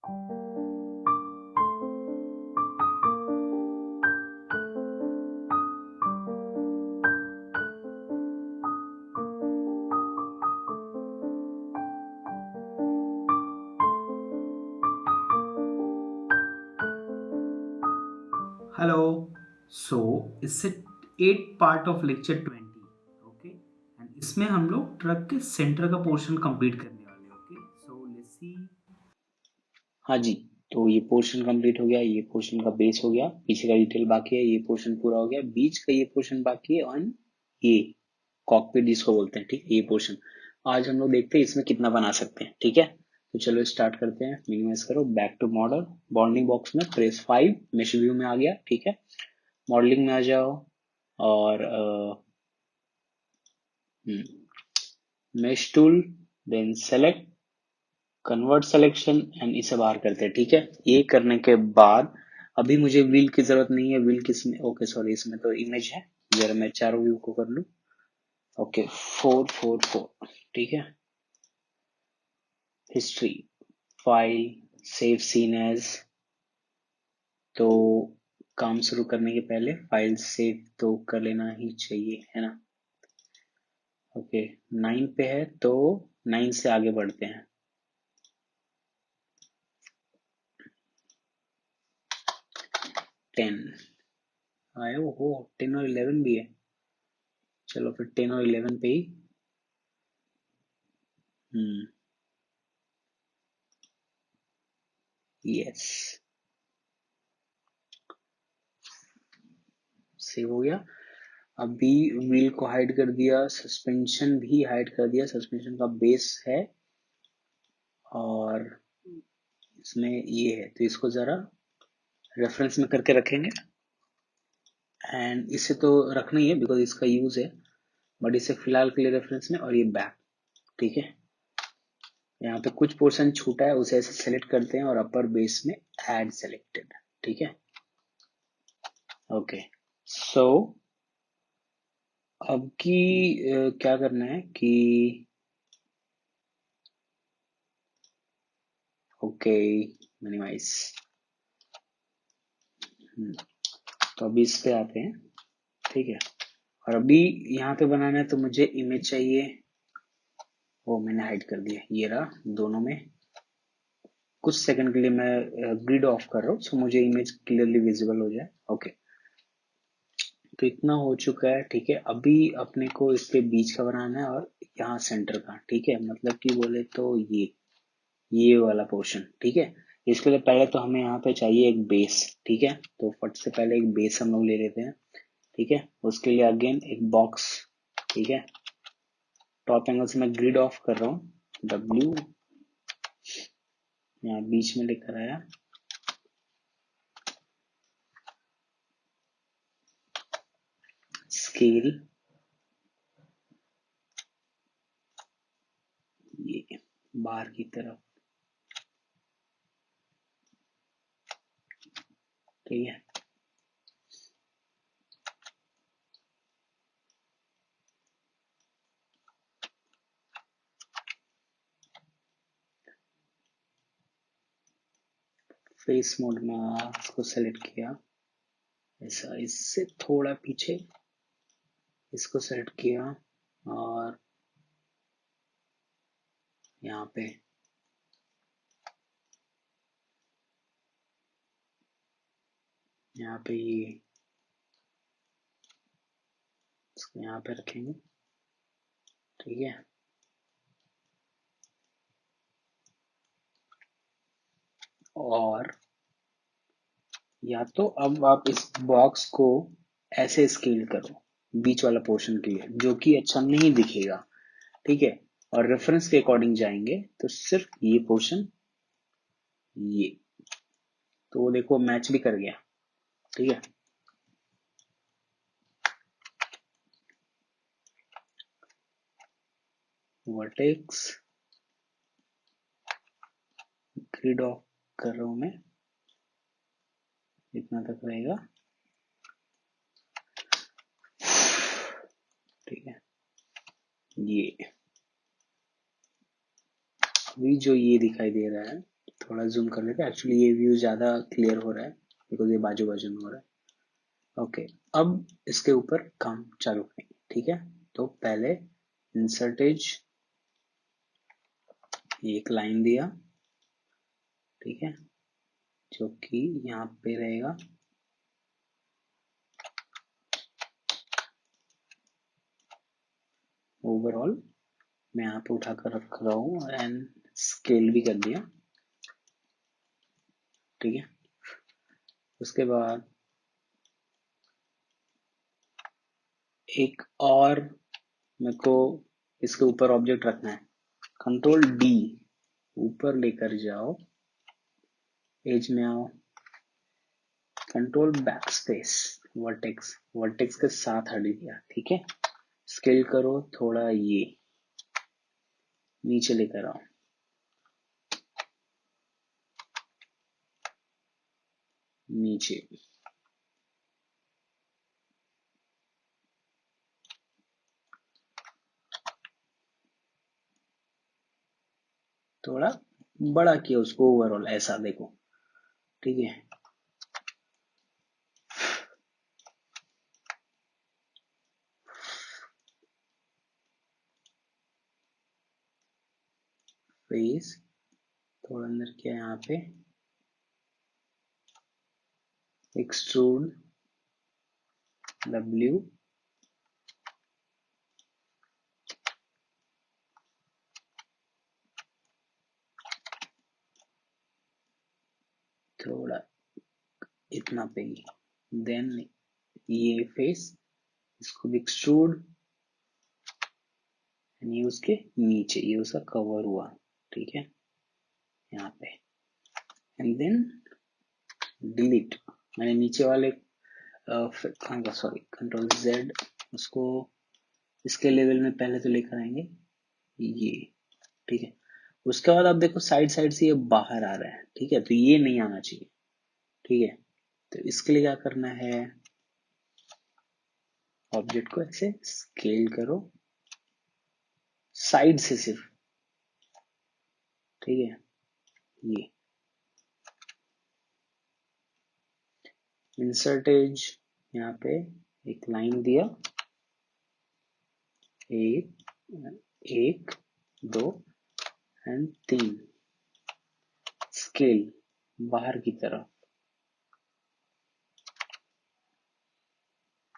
Hello. So it's a 8 part of lecture 20. Okay and इसमें हम लोग ट्रक के सेंटर का पोर्शन कंप्लीट करने वाले हैं. Okay so let's see. हाँ जी, तो ये पोर्शन कंप्लीट हो गया, ये पोर्शन का बेस हो गया, पीछे का डिटेल बाकी है, ये पोर्शन पूरा हो गया, बीच का ये पोर्शन बाकी है और ये कॉकपिट जिसको बोलते हैं, ठीक है, ये पोर्शन आज हम लोग देखते हैं इसमें कितना बना सकते हैं. ठीक है, तो चलो स्टार्ट करते हैं. मिनिमाइज करो, back to model, bounding box में प्रेस 5, मेश व्यू में आ गया. ठीक है, मॉडलिंग में आ जाओ और mesh tool, then select, convert selection and इसे बाहर करते हैं. ठीक है, ये करने के बाद अभी मुझे व्हील की जरूरत नहीं है. व्हील किसमें, ओके सॉरी, इसमें तो इमेज है. जरा मैं चारों व्यू को कर लूं. ओके, 444. ठीक है, history, file, save scene as. तो काम शुरू करने के पहले फाइल सेव तो कर लेना ही चाहिए, है ना. ओके, 9 पे है तो 9 से आगे बढ़ते हैं. 10 आया हो, 10 और 11 भी है. चलो फिर 10 और 11 पे ही. हम्म, यस, सेव हो गया. अभी व्हील को हाइड कर दिया, सस्पेंशन भी हाइड कर दिया. सस्पेंशन का बेस है और इसमें ये है, तो इसको जरा रेफरेंस में करके रखेंगे. एंड इसे तो रखना ही है बिकॉज इसका यूज है, बट इसे फिलहाल के लिए रेफरेंस में. और ये बैक. ठीक है, यहाँ पे कुछ पोर्शन छूटा है, उसे ऐसे सेलेक्ट करते हैं और अपर बेस में ऐड सेलेक्टेड. ठीक है, ओके. सो अब की क्या करना है कि ओके, मिनिमाइज. तो अभी इस पे आते हैं. ठीक है, और अभी यहाँ पे बनाना है तो मुझे इमेज चाहिए. वो मैंने हाइड कर दिया, ये रहा दोनों में. कुछ सेकंड के लिए मैं ग्रिड ऑफ कर रहा हूँ सो मुझे इमेज क्लियरली विजिबल हो जाए. ओके, तो इतना हो चुका है. ठीक है, अभी अपने को इस पे बीच का बनाना है और यहाँ सेंटर का. ठीक है, मतलब कि बोले तो ये वाला पोर्शन. ठीक है, इसके लिए पहले तो हमें यहाँ पे चाहिए एक बेस. ठीक है, तो फट से पहले एक बेस हम लोग ले लेते हैं. ठीक है, उसके लिए अगेन एक बॉक्स. ठीक है, टॉप एंगल से मैं ग्रिड ऑफ कर रहा हूँ. डब्ल्यू यहाँ बीच में लेकर आया. स्केल, ये बाहर की तरफ. ठीक है, फेस मोड में इसको सेलेक्ट किया, ऐसा इससे थोड़ा पीछे इसको सेलेक्ट किया और यहाँ पे ये इसको यहाँ पे रखेंगे. ठीक है, और या तो अब आप इस बॉक्स को ऐसे स्केल करो बीच वाला पोर्शन के लिए, जो कि अच्छा नहीं दिखेगा. ठीक है, और रेफरेंस के अकॉर्डिंग जाएंगे तो सिर्फ ये पोर्शन, ये तो वो देखो मैच भी कर गया. ठीक है, वर्टेक्स ग्रिड ऑफ कर रहा हूं मैं, इतना तक रहेगा. ठीक है, ये अभी जो ये दिखाई दे रहा है थोड़ा जूम कर लेते हैं, एक्चुअली ये व्यू ज्यादा क्लियर हो रहा है बिकॉज ये बाजू बाजू में हो रहा है। ओके, अब इसके ऊपर काम चालू करेंगे, ठीक है। तो पहले इंसर्ट एज, एक लाइन दिया, ठीक है, जो कि यहाँ पे रहेगा। ओवरऑल मैं यहाँ पे उठाकर रख रहा हूँ एंड स्केल भी कर दिया, ठीक है। उसके बाद एक और मेरे को इसके ऊपर ऑब्जेक्ट रखना है, कंट्रोल डी, ऊपर लेकर जाओ, एज में आओ, control back space, vertex, vertex के साथ हट दिया, ठीक है। स्केल करो थोड़ा, ये नीचे लेकर आओ, नीचे, थोड़ा बड़ा किया उसको, ओवरऑल ऐसा देखो, ठीक है। फेस थोड़ा अंदर किया यहाँ पे, एक्सट्रूड W, थोड़ा इतना पे ही, देन ये फेस, इसको भी एक्सट्रूड, ये उसके नीचे, ये उसका कवर हुआ, ठीक है, यहाँ पे, एंड देन डिलीट। मैंने नीचे वाले कहाँ का, सॉरी, कंट्रोल Z, उसको इसके लेवल में पहले तो लेकर आएंगे, ये, ठीक है। उसके बाद आप देखो साइड साइड से ये बाहर आ रहा है, ठीक है, तो ये नहीं आना चाहिए, ठीक है। तो इसके लिए क्या करना है, ऑब्जेक्ट को ऐसे स्केल करो साइड से सिर्फ, ठीक है, ये इंसर्ट एज, यहाँ पे एक लाइन दिया, एक, दो एंड तीन, स्केल बाहर की तरफ,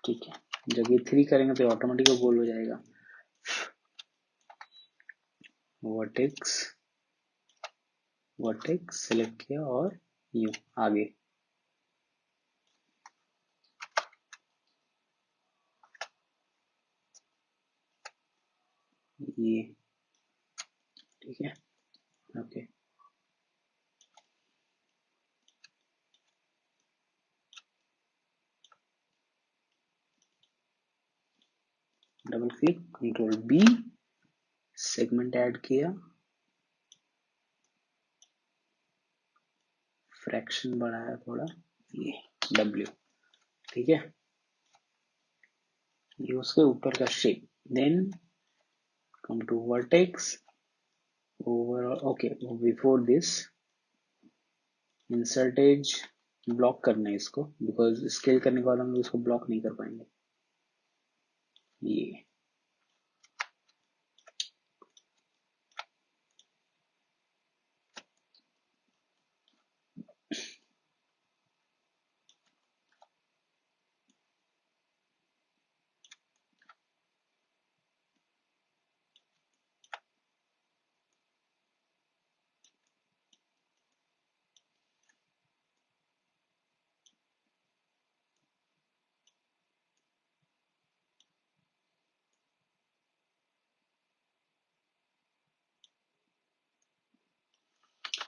ठीक है। जब ये 3 करेंगे तो ऑटोमेटिक गोल हो जाएगा। वर्टेक्स, वर्टेक्स सेलेक्ट किया और यू आगे, ये, ठीक है, okay. Double click, control B, segment add किया, फ्रैक्शन बढ़ाया थोड़ा, ये W, ठीक है, ये उसके ऊपर का shape, then come to vertex, overall, okay, before this insert edge, block करना है इसको बिकॉज स्केल करने के बाद हम इसको ब्लॉक नहीं कर पाएंगे, ये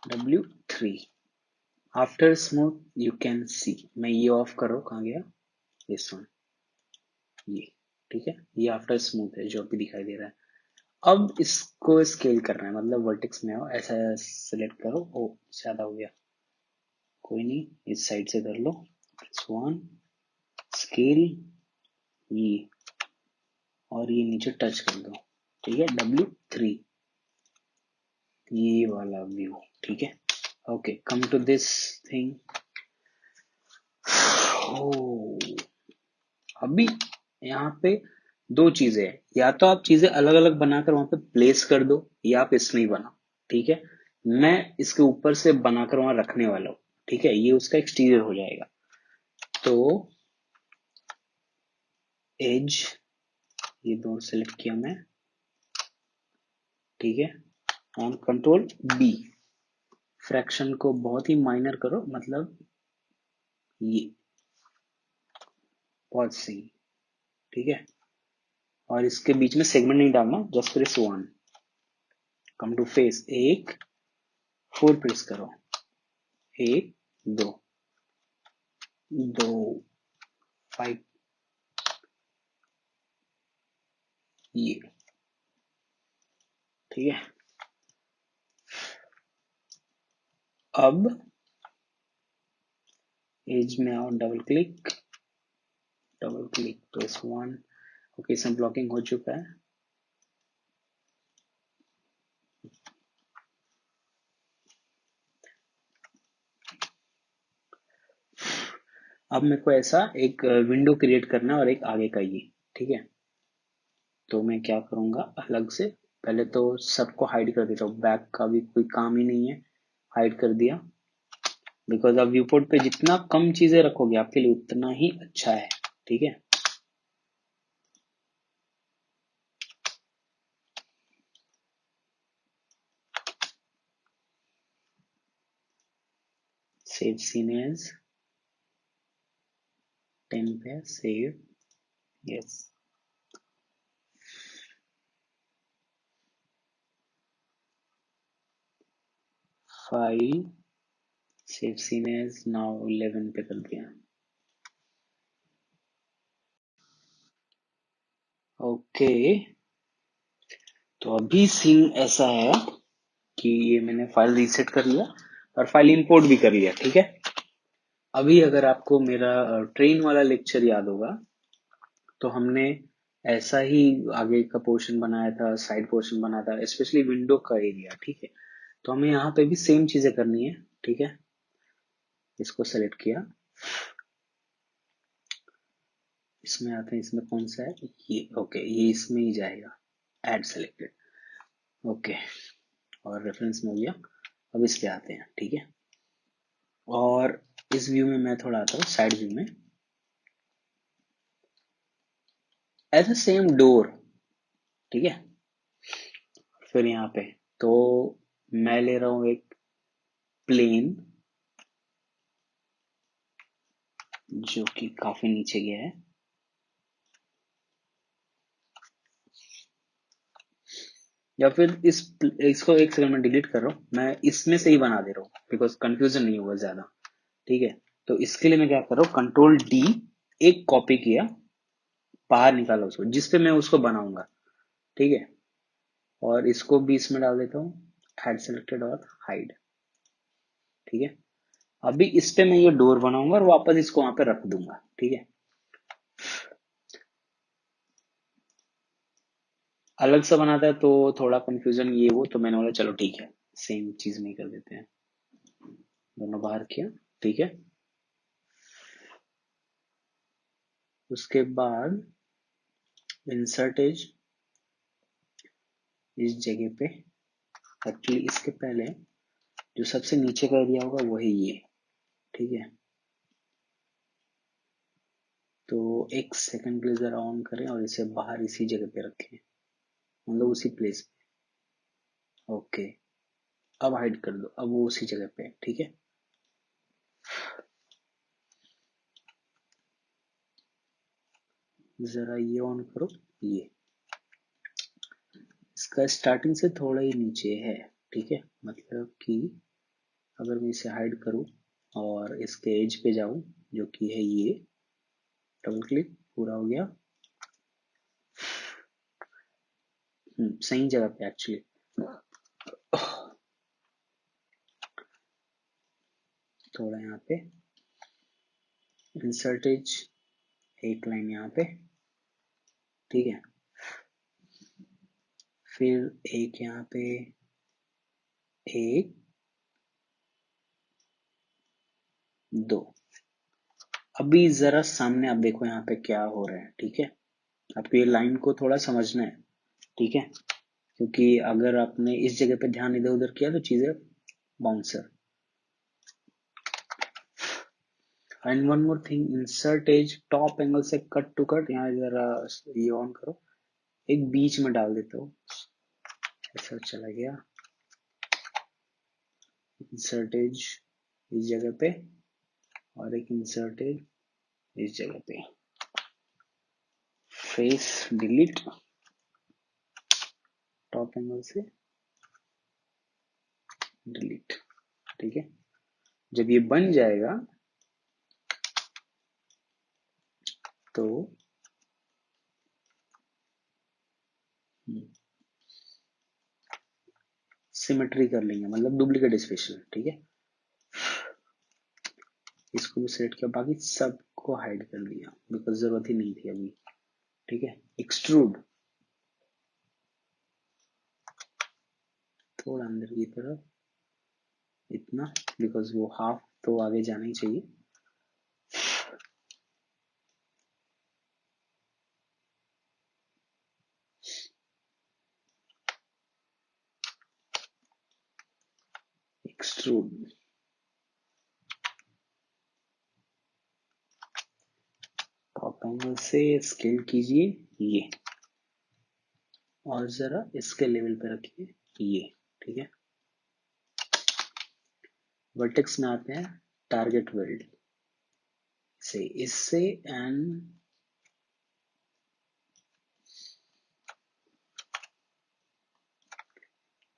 W3, after smooth you can see, मैं ये ऑफ करो, कहाँ गया, दिस वन, ये, ठीक है, ये आफ्टर स्मूथ है जो अभी दिखाई दे रहा है। अब इसको स्केल करना है, मतलब वर्टेक्स में आओ, ऐसा सिलेक्ट करो, ओ ज्यादा हो गया, कोई नहीं, इस साइड से कर लो, वन, स्केल, ये, और ये नीचे टच कर दो, ठीक है, W3, ये वाला व्यू, ठीक है। Okay, come to this thing. अभी यहाँ पे दो चीजें हैं, या तो आप चीजें अलग अलग बनाकर वहां पे प्लेस कर दो, या आप इसमें ही बनाओ। ठीक है, मैं इसके ऊपर से बनाकर वहां रखने वाला हूँ। ठीक है, ये उसका एक्सटीरियर हो जाएगा। तो एज, ये दो सेलेक्ट किया मैं। ठीक है, और कंट्रोल बी, फ्रैक्शन को बहुत ही माइनर करो, मतलब ये बहुत सही। ठीक है, और इसके बीच में सेगमेंट नहीं डालना, just press 1। Come to face, 1 4 press करो, 1 2 2 5, ये। ठीक है, अब एज में आओ, डबल क्लिक प्रेस 1। ओके, इसमें ब्लॉकिंग हो चुका है। अब मेरे को ऐसा एक विंडो क्रिएट करना है, और एक आगे का ये। ठीक है, तो मैं क्या करूंगा, अलग से पहले तो सबको हाइड कर देता हूँ, बैक का भी कोई काम ही नहीं है, हाइड कर दिया। बिकॉज आप व्यू पोर्ट पे जितना कम चीजें रखोगे आपके लिए उतना ही अच्छा है। ठीक है, सेव सीन एज 10 पे save, yes. File, save scene as, now 11 पे कर दिया। ओके, तो अभी सीन ऐसा है कि ये मैंने फाइल रीसेट कर लिया और फाइल इंपोर्ट भी कर लिया। ठीक है, अभी अगर आपको मेरा ट्रेन वाला लेक्चर याद होगा, तो हमने ऐसा ही आगे का पोर्शन बनाया था, साइड पोर्शन बनाया था, स्पेशली विंडो का एरिया। ठीक है, तो हमें यहाँ पे भी सेम चीजें करनी है। ठीक है, इसको सेलेक्ट किया, इसमें आते हैं, इसमें कौन सा है ये, ओके, ये इसमें ही जाएगा, ऐड सेलेक्टेड। ओके, और रेफरेंस में हो गया। अब इस पे आते हैं। ठीक है, और इस व्यू में मैं थोड़ा आता हूँ साइड व्यू में, एज अ सेम डोर। ठीक है, फिर यहाँ पे तो मैं ले रहा हूँ एक प्लेन जो कि काफी नीचे गया है, या फिर इसको एक सेकंड में डिलीट कर रहा हूँ, मैं इसमें से ही बना दे रहा हूँ बिकॉज कंफ्यूजन नहीं होगा ज्यादा। ठीक है, तो इसके लिए मैं क्या कर रहा हूँ, कंट्रोल डी, एक कॉपी किया, बाहर निकाला उसको जिसपे मैं उसको बनाऊंगा। ठीक है, और इसको भी इसमें डाल देता हूँ, ऐड सेलेक्टेड और हाइड। ठीक है, अभी इस पे मैं ये डोर बनाऊंगा और वापस इसको वहां पे रख दूंगा। ठीक है, अलग सा बनाता है तो थोड़ा कंफ्यूजन ये वो, तो मैंने बोला चलो ठीक है, सेम चीज नहीं कर देते हैं, दोनों बाहर किया। ठीक है, उसके बाद इंसर्ट एज इस जगह पे, एक्चुअली इसके पहले जो सबसे नीचे का एरिया होगा वही ये। ठीक है, तो एक सेकंड के लिए जरा ऑन करें और इसे बाहर इसी जगह पे रखें, मतलब उसी प्लेस पे। ओके, अब हाइड कर दो, अब वो उसी जगह पे है। ठीक है, जरा ये ऑन करो, ये इसका स्टार्टिंग से थोड़ा ही नीचे है। ठीक है, मतलब कि अगर मैं इसे हाइड करूं और इसके एज पे जाऊं जो कि है ये, डबल क्लिक, पूरा हो गया। सही जगह पे एक्चुअली। थोड़ा यहाँ पे इंसर्ट एज, एक लाइन यहाँ पे। ठीक है, फिर एक यहाँ पे, एक 2। अभी जरा सामने आप देखो यहाँ पे क्या हो रहा है, ठीक है। आपको ये लाइन को थोड़ा समझना है, ठीक है, क्योंकि अगर आपने इस जगह पे ध्यान इधर उधर किया तो चीजें bouncer. And one more thing, insert as top angle से कट टू कट, यहाँ जरा ये ऑन करो, एक बीच में डाल देता हूँ, ऐसा चला गया। इंसर्ट एज इस जगह पे और एक इंसर्ट एज इस जगह पे, फेस डिलीट, टॉप एंगल से डिलीट, ठीक है। जब ये बन जाएगा तो सिमेट्री कर लेंगे, मतलब डुप्लीकेट स्पेशल, ठीक है। इसको भी सेलेक्ट किया, बाकी सबको हाइड कर दिया बिकॉज जरूरत ही नहीं थी अभी, ठीक है। एक्सट्रूड थोड़ा अंदर की तरफ, इतना, बिकॉज वो हाफ तो आगे जाना ही चाहिए। एक्सट्रूड, टॉप एंगल से स्केल कीजिए ये, और जरा इसके लेवल पे रखिए ये, ठीक है। वर्टेक्स में आते हैं, टारगेट वेल्ड से इससे and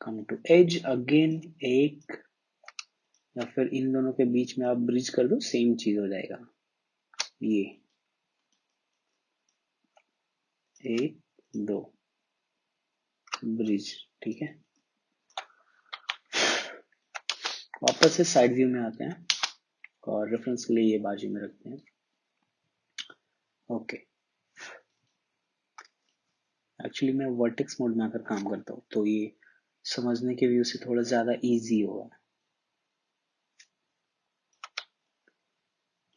come to edge again, एक या फिर इन दोनों के बीच में आप ब्रिज कर दो, सेम चीज हो जाएगा। ये 1 2 ब्रिज, ठीक है। वापस से साइड व्यू में आते हैं और रेफरेंस के लिए ये बाजू में रखते हैं। ओके, एक्चुअली मैं वर्टेक्स मोड में आकर काम करता हूँ तो ये समझने के व्यू से थोड़ा ज्यादा इजी होगा।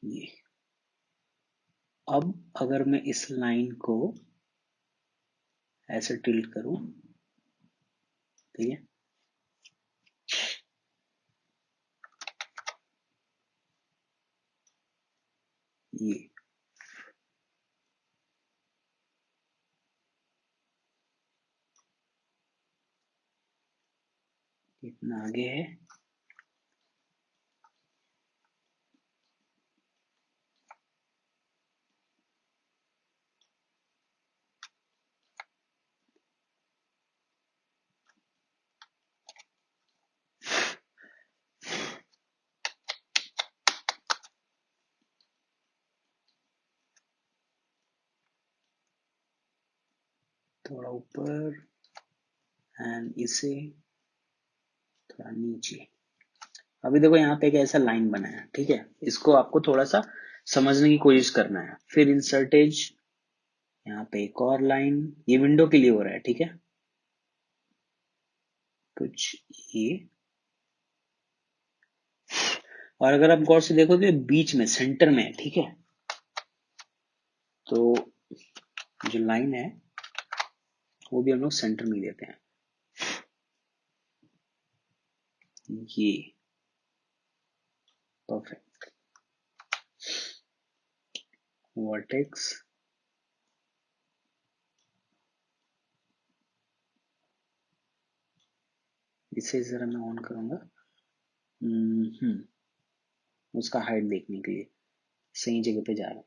ये अब अगर मैं इस लाइन को ऐसे टिल्ट करूं, ठीक है, ये इतना आगे है, थोड़ा ऊपर एंड इसे थोड़ा नीचे। अभी देखो यहाँ पे एक ऐसा लाइन बना है, ठीक है, इसको आपको थोड़ा सा समझने की कोशिश करना है। फिर इंसर्टेज, यहाँ पे एक और लाइन, ये विंडो के लिए हो रहा है, ठीक है, कुछ ये। और अगर आप गौर से देखो तो बीच में सेंटर में है, ठीक है। तो जो लाइन है वो भी हम लोग सेंटर में देते हैं, ये परफेक्ट। वर्टेक्स इसे जरा मैं ऑन करूंगा, उसका हाइट देखने के लिए सही जगह पे जा रहा हूँ।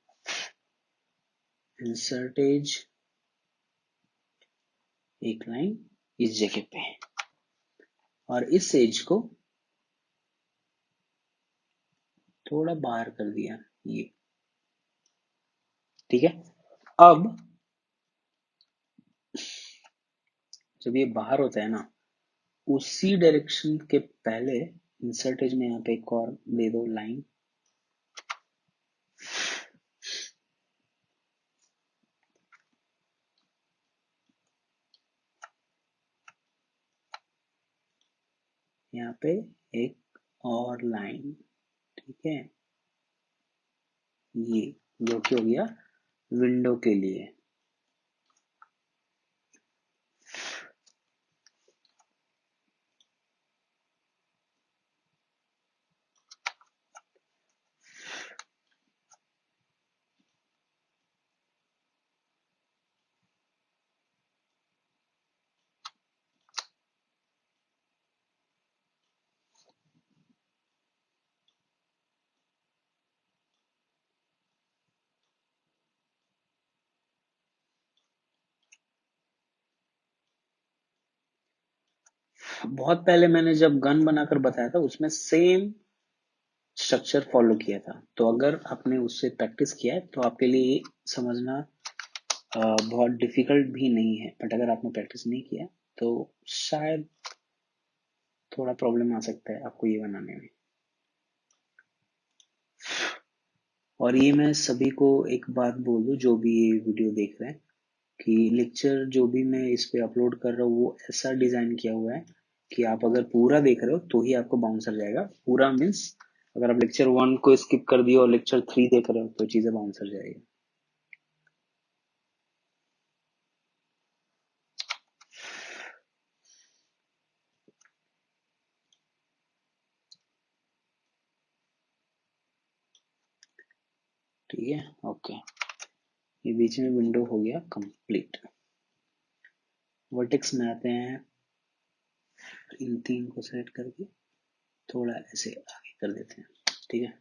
इंसर्टेज एक लाइन इस जगह पे और इस एज को थोड़ा बाहर कर दिया, ये, ठीक है। अब जब ये बाहर होता है ना, उसी डायरेक्शन के पहले इंसर्टेज में यहाँ पे एक और दे दो लाइन, यहाँ पे एक और लाइन, ठीक है। ये जो कि हो गया विंडो के लिए। बहुत पहले मैंने जब गन बनाकर बताया था उसमें सेम स्ट्रक्चर फॉलो किया था, तो अगर आपने उससे प्रैक्टिस किया है तो आपके लिए ये समझना बहुत डिफिकल्ट भी नहीं है, बट अगर आपने प्रैक्टिस नहीं किया तो शायद थोड़ा प्रॉब्लम आ सकता है आपको ये बनाने में। और ये मैं सभी को एक बात बोल दूं जो भी ये वीडियो देख रहे हैं कि लेक्चर जो भी मैं इस पे अपलोड कर रहा हूँ वो ऐसा डिजाइन किया हुआ है कि आप अगर पूरा देख रहे हो तो ही आपको बाउंसर जाएगा। पूरा मीन्स अगर आप लेक्चर 1 को स्किप कर दिए और लेक्चर 3 देख रहे हो तो चीजें बाउंसर जाएगी। ठीक है, ओके। ये बीच में विंडो हो गया कंप्लीट। वर्टेक्स में आते हैं, इन 3 को सेलेक्ट करके थोड़ा ऐसे आगे कर देते हैं। ठीक है,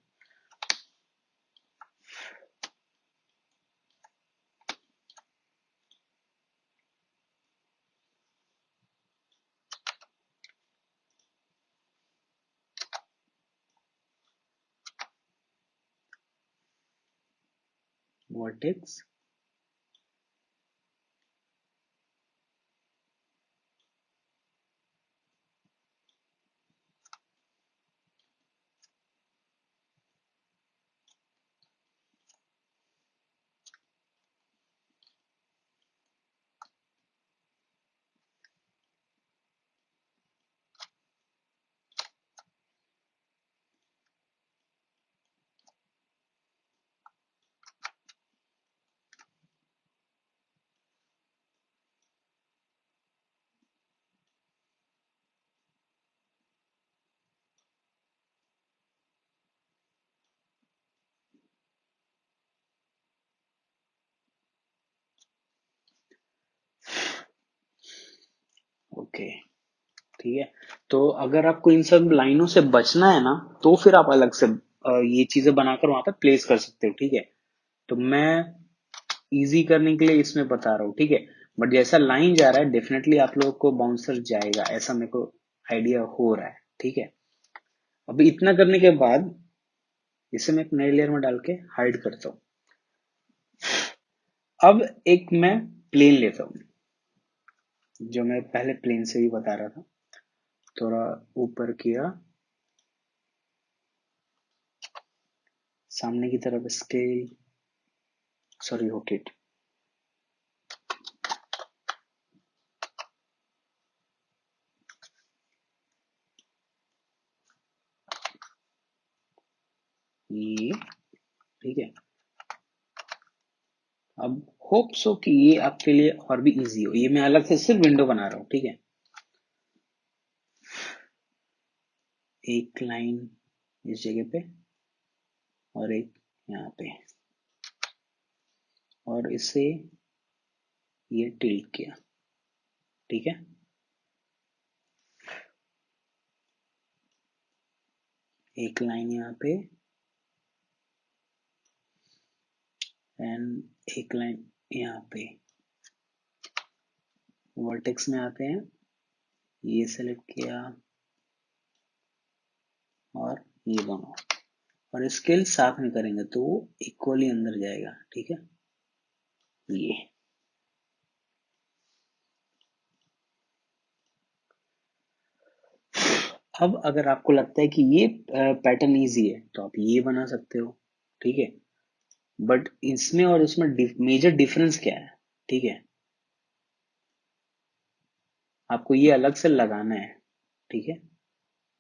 वर्टेक्स ओके। ठीक है, तो अगर आपको इन सब लाइनों से बचना है ना तो फिर आप अलग से ये चीजें बनाकर वहां पर प्लेस कर सकते हो। ठीक है, तो मैं इजी करने के लिए इसमें बता रहा हूँ। ठीक है, बट जैसा लाइन जा रहा है डेफिनेटली आप लोगों को बाउंसर जाएगा, ऐसा मेरे को आइडिया हो रहा है। ठीक है, अभी इतना करने के बाद इसे मैं एक नए लेयर में डाल के हाइड करता हूँ। अब एक मैं प्लेन लेता हूँ, जो मैं पहले प्लेन से ही बता रहा था, थोड़ा ऊपर किया, सामने की तरफ स्केल, सॉरी रोटेट, ये। ठीक है, अब होप सो कि ये आपके लिए और भी इजी हो। ये मैं अलग से सिर्फ विंडो बना रहा हूँ। ठीक है, एक लाइन इस जगह पे और एक यहाँ पे, और इसे ये टिल्ट किया। ठीक है, एक लाइन यहाँ पे एंड एक लाइन यहाँ पे। वर्टेक्स में आते हैं, ये सेलेक्ट किया और ये दोनों, और स्केल साथ में करेंगे तो वो इक्वली अंदर जाएगा। ठीक है, ये। अब अगर आपको लगता है कि ये पैटर्न इजी है तो आप ये बना सकते हो। ठीक है, बट इसमें और इसमें मेजर डिफरेंस क्या है? ठीक है, आपको ये अलग से लगाना है। ठीक है,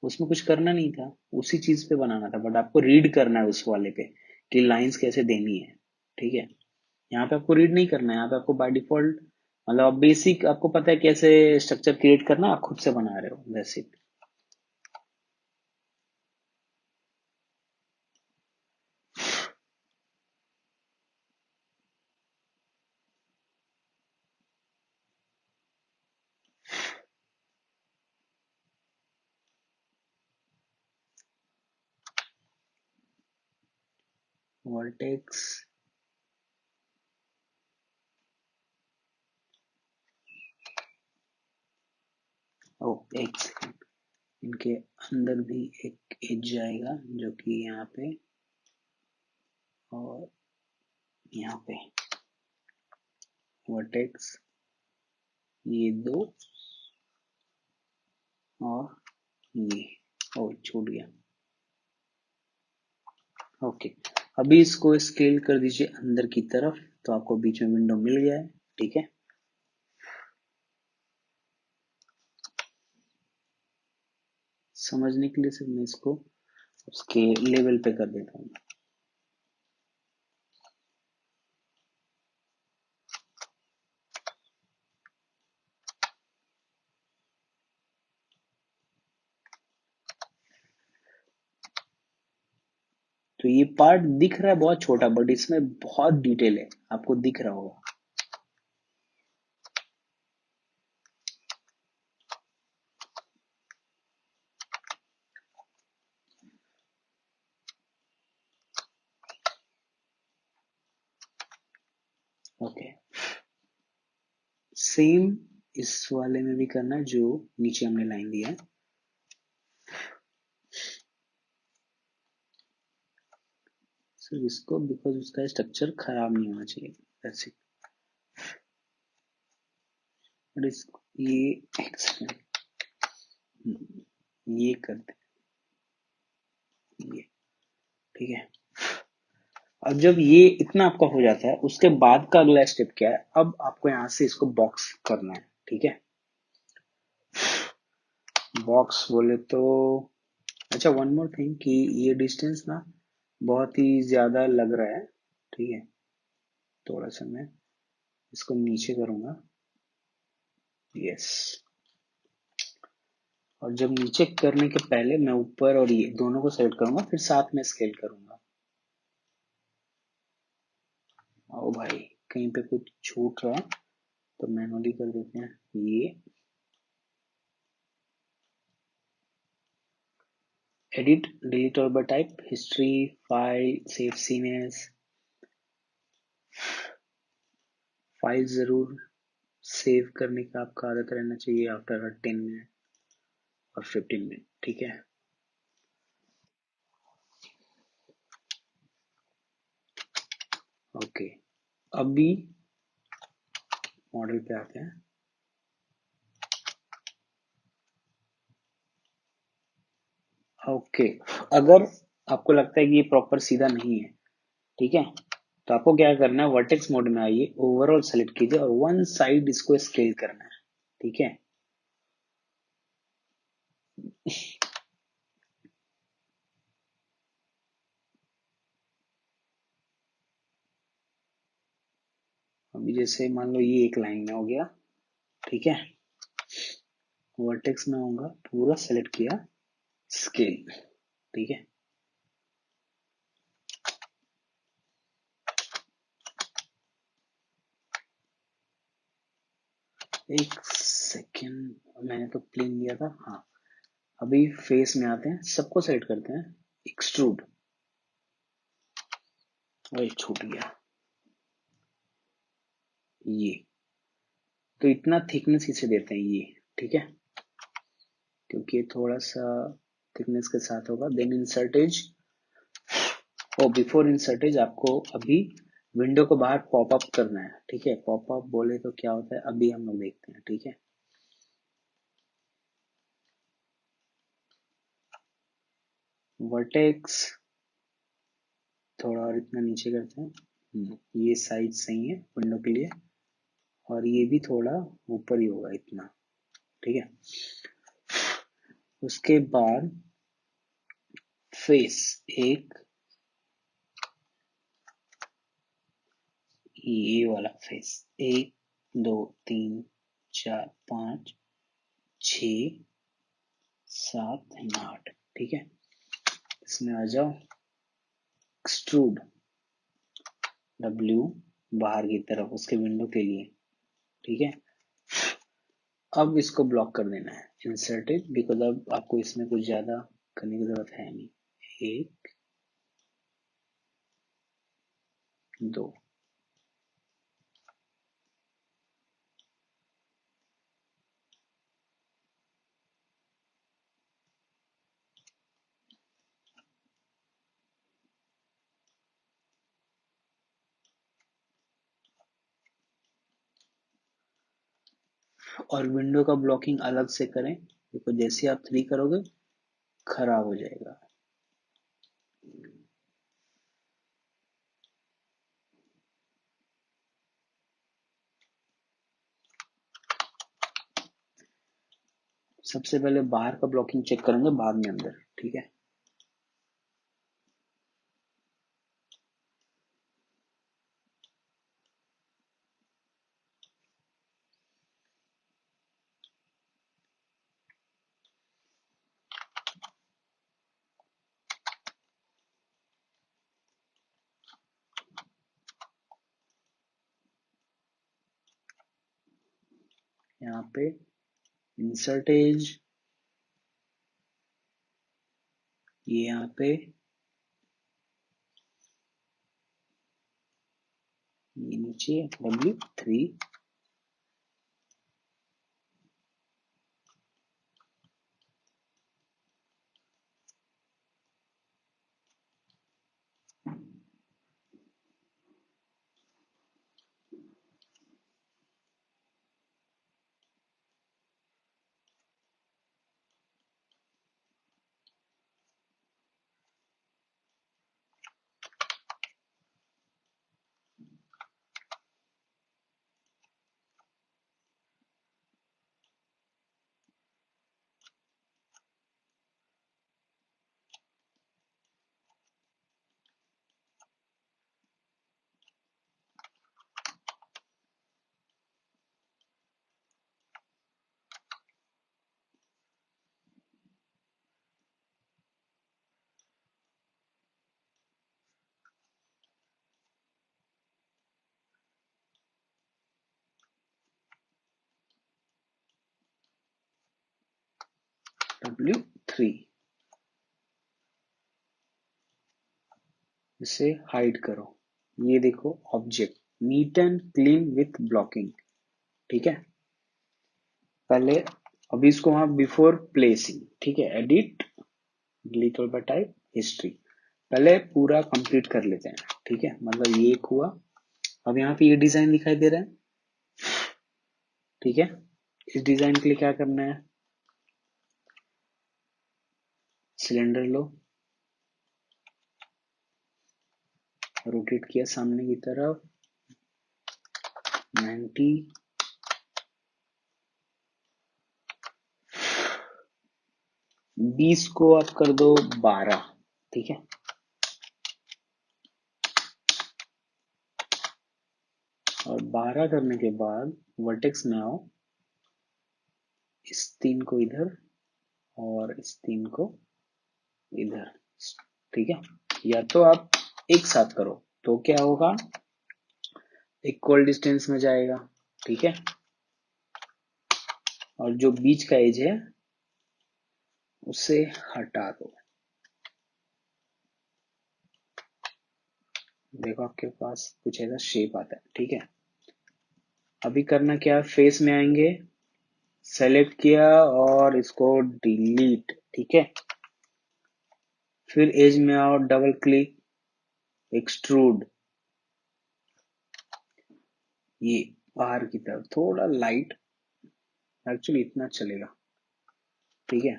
उसमें कुछ करना नहीं था, उसी चीज पे बनाना था, बट आपको रीड करना है उस वाले पे कि लाइंस कैसे देनी है, ठीक है। यहाँ पे आपको रीड नहीं करना है, यहाँ पे आपको बाय डिफॉल्ट मतलब बेसिक आपको पता है कैसे स्ट्रक्चर क्रिएट करना है, आप खुद से बना रहे हो, दैट्स इट। वर्टेक्स ओ एक सेकंड, इनके अंदर भी एक एज जाएगा जो कि यहाँ पे और यहाँ पे वर्टेक्स ये दो और ये ओ छूट गया। ओके, अभी इसको स्केल कर दीजिए अंदर की तरफ, तो आपको बीच में विंडो मिल गया है, ठीक है। समझने के लिए सिर्फ मैं इसको उसके लेवल पे कर देता हूँ। तो ये पार्ट दिख रहा है बहुत छोटा, बट इसमें बहुत डिटेल है, आपको दिख रहा होगा। ओके, सेम इस वाले में भी करना है जो नीचे हमने लाइन दिया है। सिर्फ इसको बिकॉज उसका स्ट्रक्चर खराब नहीं होना चाहिए, दैट्स इट। और इसको ये एक सेकंड ये करते हैं ये, ठीक है। अब जब ये इतना आपका हो जाता है, उसके बाद का अगला स्टेप क्या है, अब आपको यहाँ से इसको बॉक्स करना है, ठीक है। बॉक्स बोले तो अच्छा वन मोर थिंग कि ये डिस्टेंस ना बहुत ही ज्यादा लग रहा है, ठीक है। थोड़ा सा मैं इसको नीचे करूंगा, यस। और जब नीचे करने के पहले मैं ऊपर और ये दोनों को सेलेक्ट करूंगा, फिर साथ में स्केल करूंगा। ओ भाई, कहीं पे कुछ छूट रहा है तो मैनुअली कर देते हैं ये। एडिट डिलीट और type history file save scenes, file जरूर सेव करने का आपका आदत रहना चाहिए आफ्टर हर 10 मिनट और 15 मिनट, ठीक है। ओके, अभी मॉडल पे आते हैं। ओके, अगर आपको लगता है कि ये प्रॉपर सीधा नहीं है, ठीक है, तो आपको क्या करना है, वर्टेक्स मोड में आइए, ओवरऑल सेलेक्ट कीजिए और वन साइड इसको स्केल करना है, ठीक है। अभी जैसे मान लो ये एक लाइन में हो गया, ठीक है। वर्टेक्स में आऊंगा, पूरा सेलेक्ट किया, स्केल, ठीक है। एक सेकेंड, मैंने तो प्लेन लिया था, हाँ। अभी फेस में आते हैं, सबको सेलेक्ट करते हैं, एक्सट्रूड, और छूट गया ये। तो इतना थिकनेस इसे देते हैं ये, ठीक है, क्योंकि ये थोड़ा सा थिकनेस के साथ होगा। देन इंसर्टेज, और बिफोर इंसर्टेज आपको अभी विंडो को बाहर पॉप अप करना है, ठीक है। पॉप अप बोले तो क्या होता है अभी हम लोग देखते हैं, ठीक है। वर्टेक्स थोड़ा और इतना नीचे करते हैं, ये साइज सही है विंडो के लिए, और ये भी थोड़ा ऊपर ही होगा इतना, ठीक है। उसके बाद फेस एक ये वाला फेस 1 2 3 4 5 6 7 8, ठीक है। इसमें आ जाओ, एक्सट्रूड W बाहर की तरफ उसके विंडो के लिए, ठीक है। अब इसको ब्लॉक कर देना है, इंसर्टेड, बिकॉज अब आपको इसमें कुछ ज्यादा करने की जरूरत है नहीं। 1 2, और विंडो का ब्लॉकिंग अलग से करें, बिकॉज जैसे आप 3 करोगे खराब हो जाएगा। सबसे पहले बाहर का ब्लॉकिंग चेक करेंगे, बाद में अंदर, ठीक है। यहाँ पे इंसर्ट एज, ये यहाँ पे, ये नीचे W3, W3, इसे हाइड करो। ये देखो object neat and clean with blocking, ठीक है। पहले अभी इसको वहां बिफोर प्लेसिंग, ठीक है, edit delete all by type history, पहले पूरा कंप्लीट कर लेते हैं, ठीक है। मतलब ये एक हुआ। अब यहाँ पे ये डिजाइन दिखाई दे रहा है, ठीक है। इस डिजाइन के लिए क्या करना है, सिलेंडर लो, रोटेट किया सामने की तरफ 90, 20 को आप कर दो 12, ठीक है। और 12 करने के बाद वर्टेक्स में आओ, इस 3 को इधर और इस 3 को इधर, ठीक है। या तो आप एक साथ करो तो क्या होगा, इक्वल डिस्टेंस में जाएगा, ठीक है। और जो बीच का एज है उसे हटा दो। देखो आपके पास कुछ ऐसा शेप आता है, ठीक है। अभी करना क्या, फेस में आएंगे, सेलेक्ट किया और इसको डिलीट, ठीक है। फिर एज में आओ, डबल क्लिक, एक्सट्रूड, ये बाहर की तरफ थोड़ा लाइट, एक्चुअली इतना चलेगा, ठीक है।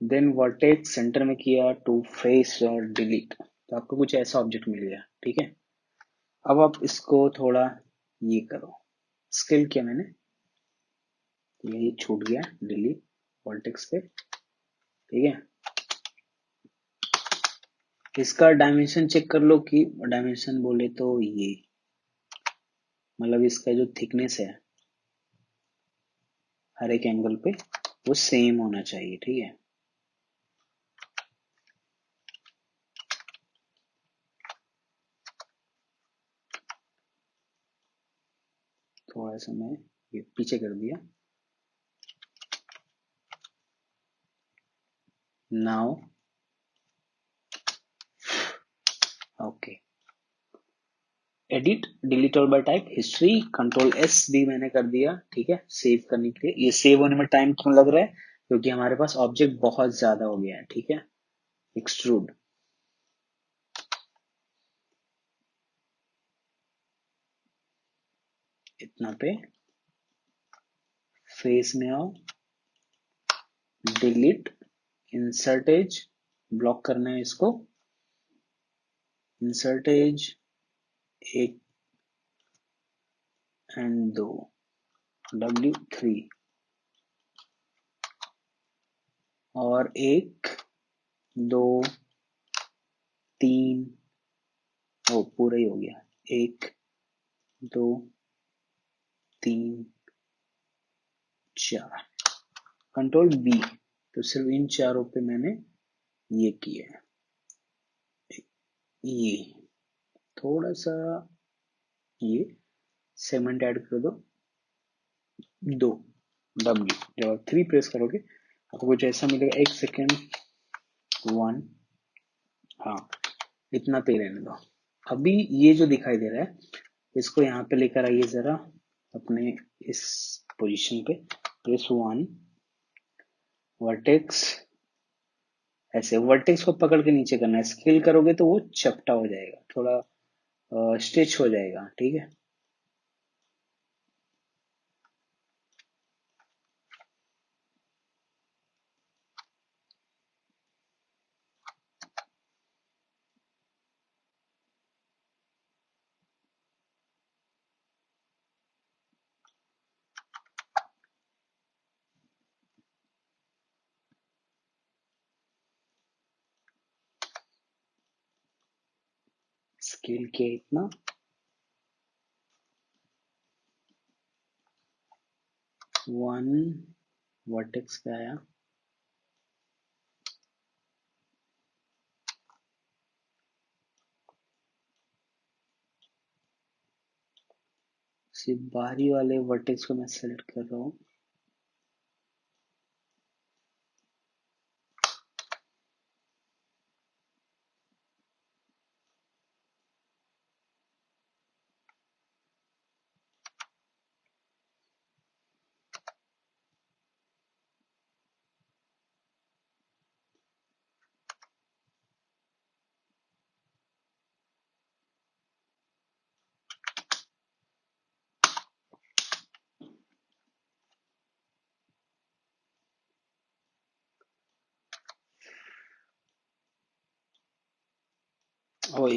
देन वर्टेक्स सेंटर में किया, टू फेस और डिलीट, तो आपको कुछ ऐसा ऑब्जेक्ट मिल गया, ठीक है। अब आप इसको थोड़ा ये करो, स्केल किया मैंने, यही छूट गया, डिलीट वर्टेक्स पे, ठीक है। इसका डायमेंशन चेक कर लो, कि डायमेंशन बोले तो ये मतलब इसका जो थिकनेस है हर एक एंगल पे वो सेम होना चाहिए, ठीक है। थोड़ा सा मैं ये पीछे कर दिया। Now okay, edit delete all by type history, control S भी मैंने कर दिया, ठीक है, सेव करने के लिए। ये सेव होने में टाइम क्यों लग रहा है? क्योंकि हमारे पास ऑब्जेक्ट बहुत ज्यादा हो गया है, ठीक है। एक्सट्रूड, इतना पे फेस में आओ, डिलीट, इंसर्ट एज, ब्लॉक करना है इसको, इंसर्ट एज 1 एंड 2, W3 और 1 2 3, ओ पूरा ही हो गया, 1 2 3 4, कंट्रोल बी। तो सिर्फ इन चारों पे मैंने ये किया है। ये थोड़ा सा ये सेगमेंट ऐड कर दो, 2 W, जब आप 3 प्रेस करोगे आपको कुछ ऐसा मिलेगा। 1 सेकेंड, 1, हाँ इतना पे रहने दो। अभी ये जो दिखाई दे रहा है इसको यहाँ पे लेकर आइए जरा, अपने इस पोजीशन पे, प्रेस 1, वर्टेक्स, ऐसे वर्टेक्स को पकड़ के नीचे करना है। स्केल करोगे तो वो चपटा हो जाएगा, थोड़ा स्टिच हो जाएगा, ठीक है। स्केल किया इतना, 1 वर्टेक्स पे आया, सिर्फ बाहरी वाले वर्टेक्स को मैं सेलेक्ट कर रहा हूँ। और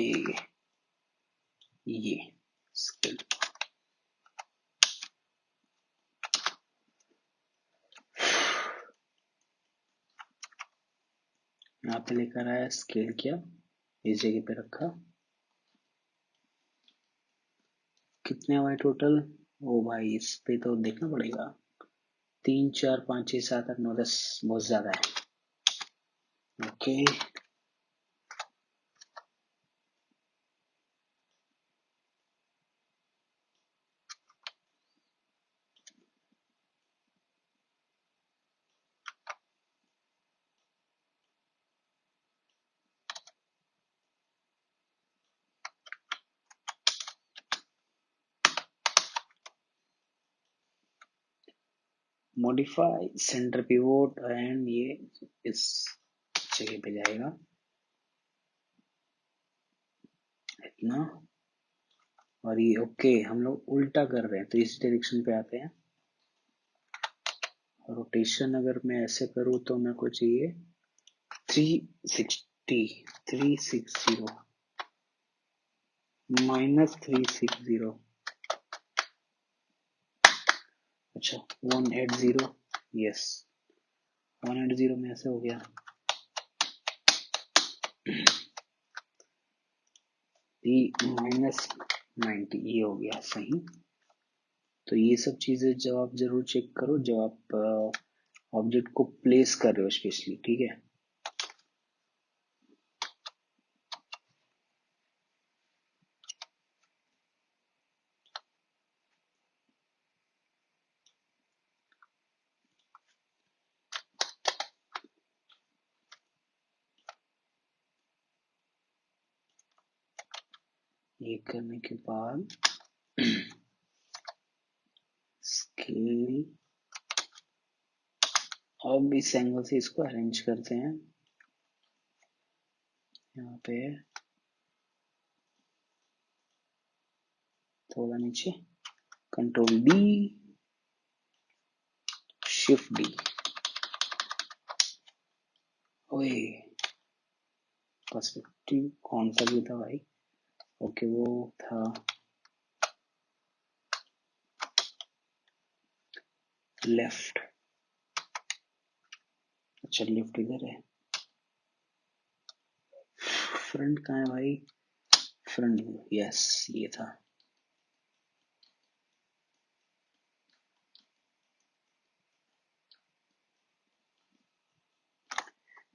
ये स्केल, यहाँ पे लेकर आया, स्केल किया, इस जगह पे रखा। कितने हुए टोटल? ओ भाई इस पे तो देखना पड़ेगा, 3 4 5 6 7 8 9 10, बहुत ज्यादा है। Okay, modify centre pivot, and ये इस जगह पे जाएगा इतना। और ये ओके, हम लोग उल्टा कर रहे हैं तो इस डायरेक्शन पे आते हैं। रोटेशन अगर मैं ऐसे करूँ तो मेरे को चाहिए 360, 360 -360, अच्छा 180, यस 180 में ऐसे हो गया। -90 ये हो गया सही। तो ये सब चीजें जब आप जरूर चेक करो जब आप ऑब्जेक्ट को प्लेस कर रहे हो स्पेशली, ठीक है। ये करने के बाद स्केल, अब इस एंगल से इसको अरेंज करते हैं यहाँ पे थोड़ा नीचे, कंट्रोल डी, शिफ्ट डी। ओए पर्सपेक्टिव कौन सा भी था भाई? ओके वो था लेफ्ट। अच्छा लेफ्ट इधर है, फ्रंट कहाँ है भाई? फ्रंट व्यू, यस ये था।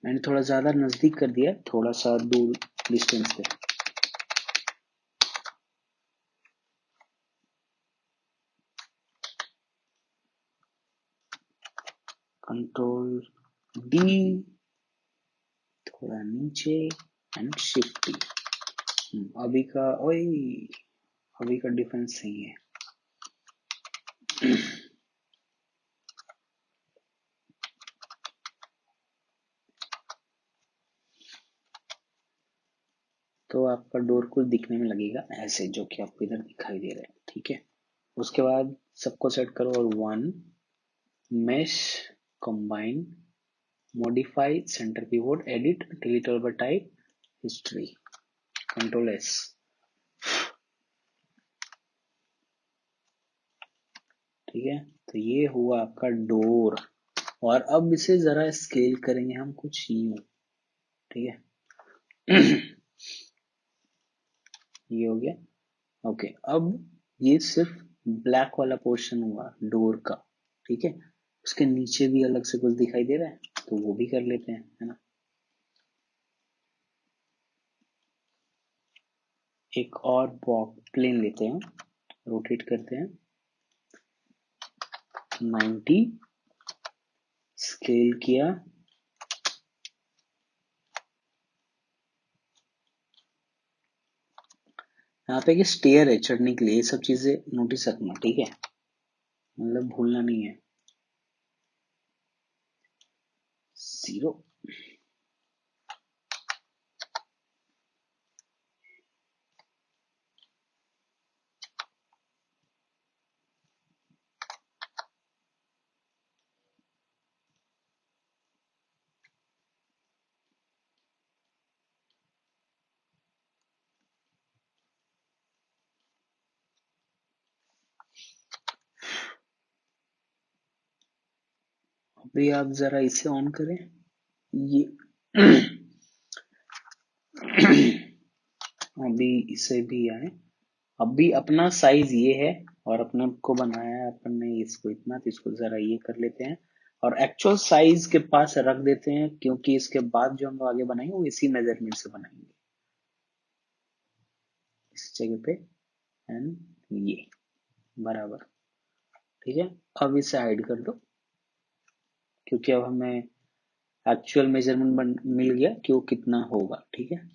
मैंने थोड़ा ज्यादा नजदीक कर दिया, थोड़ा सा दूर डिस्टेंस पे। कंट्रोल डी, थोड़ा नीचे एंड शिफ्ट डी। अभी का ओए, अभी का डिफरेंस सही है। तो आपका डोर कुछ दिखने में लगेगा ऐसे, जो कि आपको इधर दिखाई दे रहा है, ठीक है। उसके बाद सबको सेट करो और one mesh combine modify center pivot edit delete over type history, control S। ठीक है, तो ये हुआ आपका डोर। और अब इसे जरा स्केल करेंगे हम कुछ यूं, ठीक है। ये हो गया, ओके। अब ये सिर्फ ब्लैक वाला पोर्शन हुआ डोर का, ठीक है। उसके नीचे भी अलग से कुछ दिखाई दे रहा है, तो वो भी कर लेते हैं, है ना। एक और बॉक्स प्लेन लेते हैं, रोटेट करते हैं 90, स्केल किया, यहाँ पे एक स्टेयर है चढ़ने के लिए, ये सब चीजें नोटिस रखना, ठीक है, मतलब भूलना नहीं है। 0, अभी आप जरा इसे ऑन करें, ये अभी इसे भी आए। अभी अपना साइज ये है और अपने को बनाया है अपन ने इसको इतना, तो इसको जरा ये कर लेते हैं और एक्चुअल साइज के पास रख देते हैं, क्योंकि इसके बाद जो हम लोग आगे बनाएंगे वो इसी मेजरमेंट से बनाएंगे, इस जगह पे एंड ये बराबर, ठीक है। अब इसे हाइड कर दो, क्योंकि अब हमें एक्चुअल मेजरमेंट मिल गया कि वो कितना होगा, ठीक है।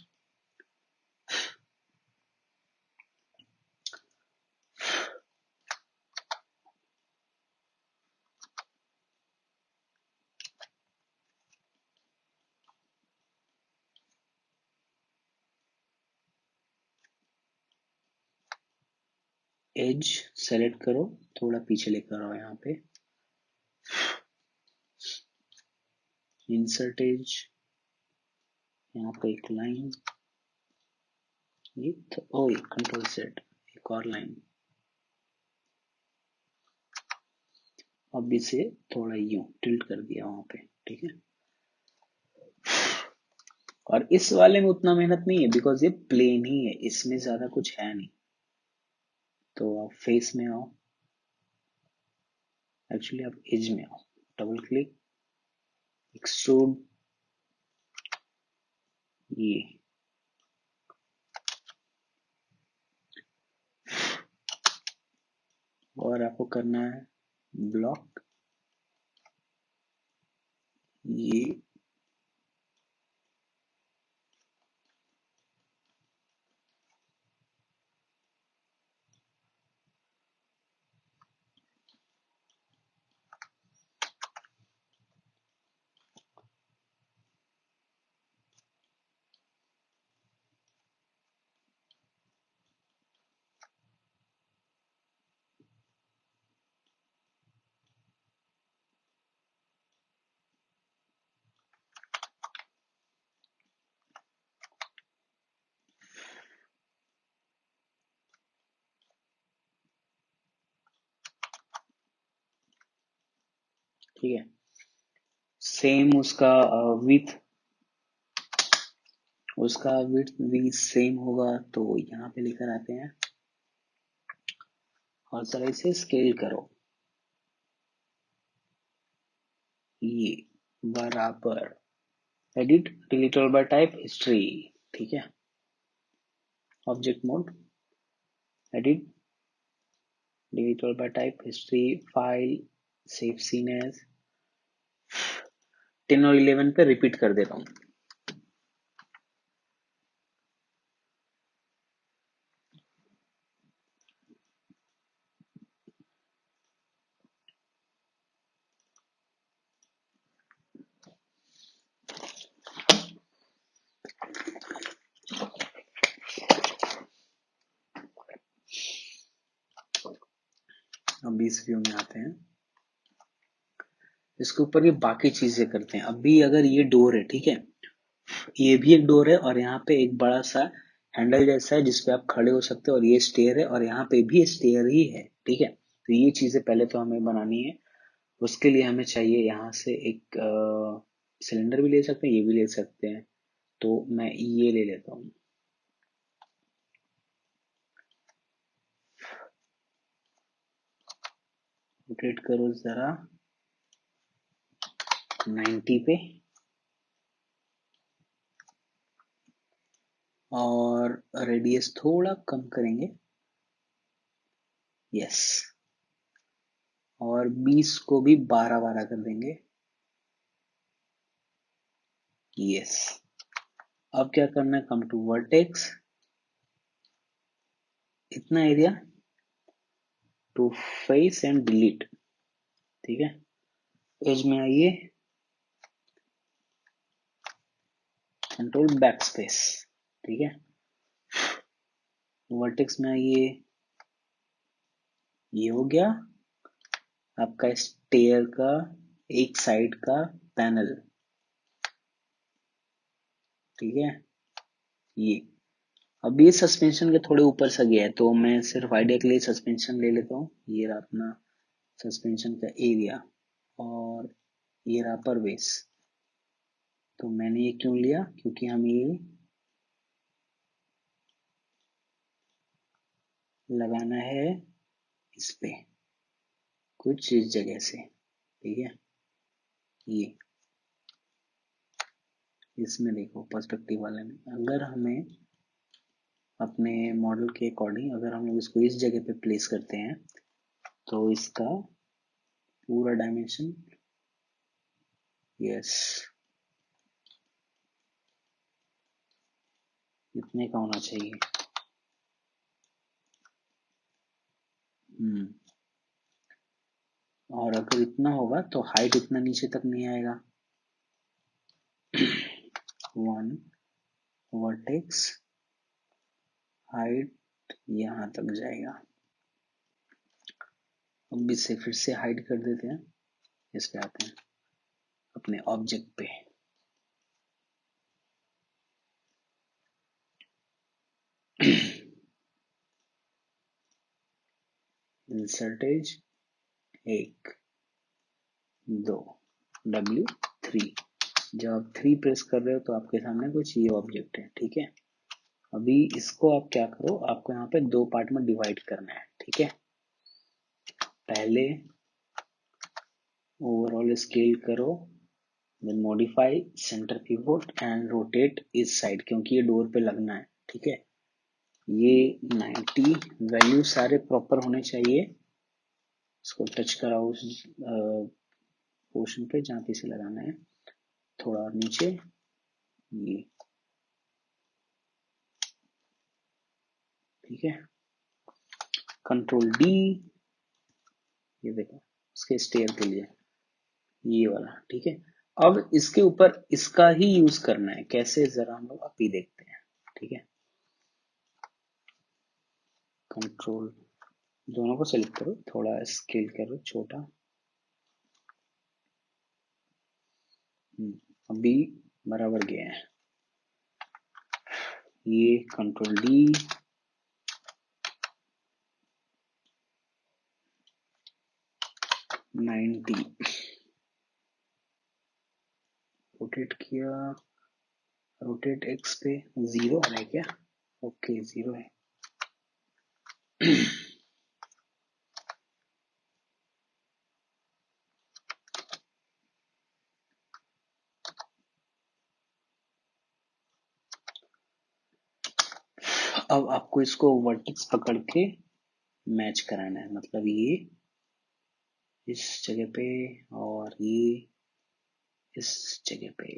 एज सेलेक्ट करो, थोड़ा पीछे लेकर आओ यहाँ पे, इंसर्ट एज, यहाँ पे एक लाइन, ये ओ कंट्रोल सेट, एक और लाइन। अब इसे थोड़ा यूं टिल्ट कर दिया वहां पे, ठीक है। और इस वाले में उतना मेहनत नहीं है, बिकॉज ये प्लेन ही है, इसमें ज्यादा कुछ है नहीं। तो आप फेस में आओ, एक्चुअली आप एज में आओ, डबल क्लिक, एक्सट्रूड, ये और आपको करना है ब्लॉक, ये ठीक है। सेम उसका विथ भी सेम होगा, तो यहाँ पे लेकर आते हैं और जरा इसे स्केल करो, ये बराबर, edit delete all by type history, ठीक है। Object mode, edit delete all by type history, file save scene as, 10 और 11 पे रिपीट कर देता हूँ। अब इस व्यू में आते हैं, इसके ऊपर ये बाकी चीजें करते हैं। अभी अगर ये डोर है, ठीक है, ये भी एक डोर है और यहाँ पे एक बड़ा सा हैंडल जैसा है जिसपे आप खड़े हो सकते हो, और ये स्टेयर है और यहाँ पे भी स्टेयर ही है, ठीक है। तो ये चीजें पहले तो हमें बनानी है। उसके लिए हमें चाहिए यहाँ से एक सिलेंडर भी ले सकते हैं, ये भी ले सकते हैं, तो मैं ये ले लेता हूँ। रोटेट करो जरा 90 पे, और रेडियस थोड़ा कम करेंगे, यस, और 20 को भी 12-12 कर देंगे, यस। अब क्या करना है, कम टू वर्टेक्स, इतना area to face and delete, ठीक है। एज में आइए, कंट्रोल बैक स्पेस, ठीक है। वर्टेक्स में आइए, ये हो गया आपका स्टेयर का एक साइड का पैनल, ठीक है। ये अब ये सस्पेंशन के थोड़े ऊपर से गया है, तो मैं सिर्फ आइडिया के लिए सस्पेंशन ले लेता हूँ। ये रहा अपना सस्पेंशन का एरिया, और ये रहा पर बेस। तो मैंने ये क्यों लिया, क्योंकि हम ये लगाना है इस पे कुछ इस जगह से, ठीक है। ये इसमें देखो पर्सपेक्टिव वाले में, अगर हमें अपने मॉडल के अकॉर्डिंग अगर हम लोग इसको इस जगह पे प्लेस करते हैं, तो इसका पूरा डायमेंशन, यस, इतने का होना चाहिए। और अगर इतना होगा तो हाइट इतना नीचे तक नहीं आएगा। 1 वर्टेक्स हाइट यहाँ तक जाएगा। अब इसे फिर से हाइड कर देते हैं, इस पे आते हैं अपने ऑब्जेक्ट पे, इंसर्टेज 1 2 W3। जब आप 3 प्रेस कर रहे हो तो आपके सामने कुछ ये ऑब्जेक्ट है, ठीक है। अभी इसको आप क्या करो, आपको यहाँ पे 2 पार्ट में डिवाइड करना है, ठीक है। पहले ओवरऑल स्केल करो, then modify centre pivot and rotate इस साइड, क्योंकि ये डोर पे लगना है, ठीक है। ये 90 वैल्यू सारे प्रॉपर होने चाहिए। इसको टच कराओ उस पोर्शन पे जहाँ पे इसे लगाना है, थोड़ा और नीचे, ये ठीक है। कंट्रोल डी, ये देखो इसके स्टेयर के लिए ये वाला, ठीक है। अब इसके ऊपर इसका ही यूज करना है, कैसे जरा हम लोग अभी देखते हैं, ठीक है। कंट्रोल दोनों को सेलेक्ट करो, थोड़ा स्केल करो छोटा, अभी बराबर गया है। ये कंट्रोल डी, 90 रोटेट किया, रोटेट एक्स पे 0 है क्या? ओके 0 है। अब आपको इसको वर्टेक्स पकड़ के मैच कराना है, मतलब ये इस जगह पे और ये इस जगह पे,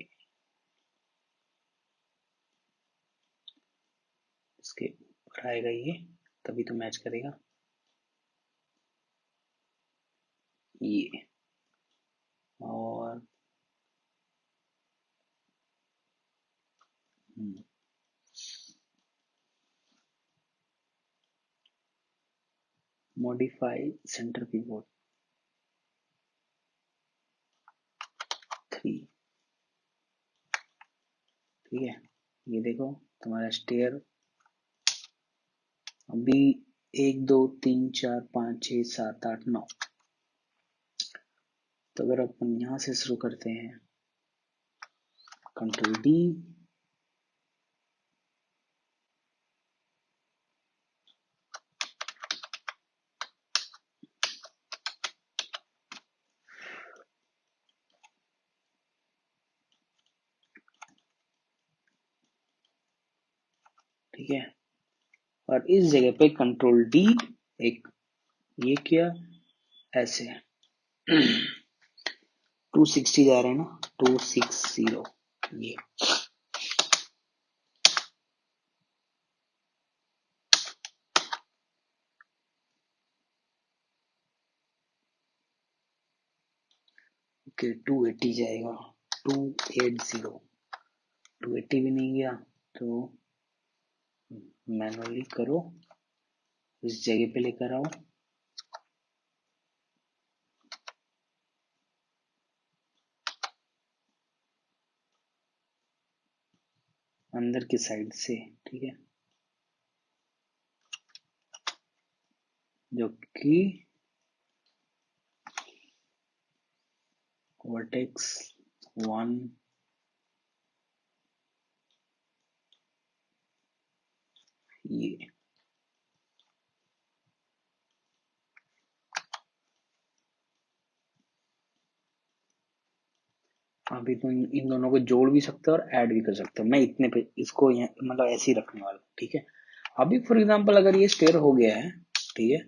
इसके ऊपर आएगा ये, तभी तो मैच करेगा ये। और मॉडिफाई सेंटर पिवोट 3, ठीक है। ये देखो तुम्हारा स्टेयर अभी 1 2 3 4 5 6 7 8 9, तो अगर अपन यहां से शुरू करते हैं, कंट्रोल डी, ठीक है। और इस जगह पे कंट्रोल डी, एक ये किया ऐसे 260 जा रहे हैं ना, 260 ये, ओके 280 जाएगा, 280, 280 भी नहीं गया तो मैनुअली करो, इस जगह पे लेकर आओ, अंदर की साइड से, ठीक है, जो कि वर्टेक्स 1 ये, अभी तो इन दोनों को जोड़ भी सकते हो और ऐड भी कर सकते हो। मैं इतने पे इसको मतलब ऐसे ही रखने वाला, ठीक है। अभी फॉर एग्जांपल अगर ये स्टेयर हो गया है, ठीक है,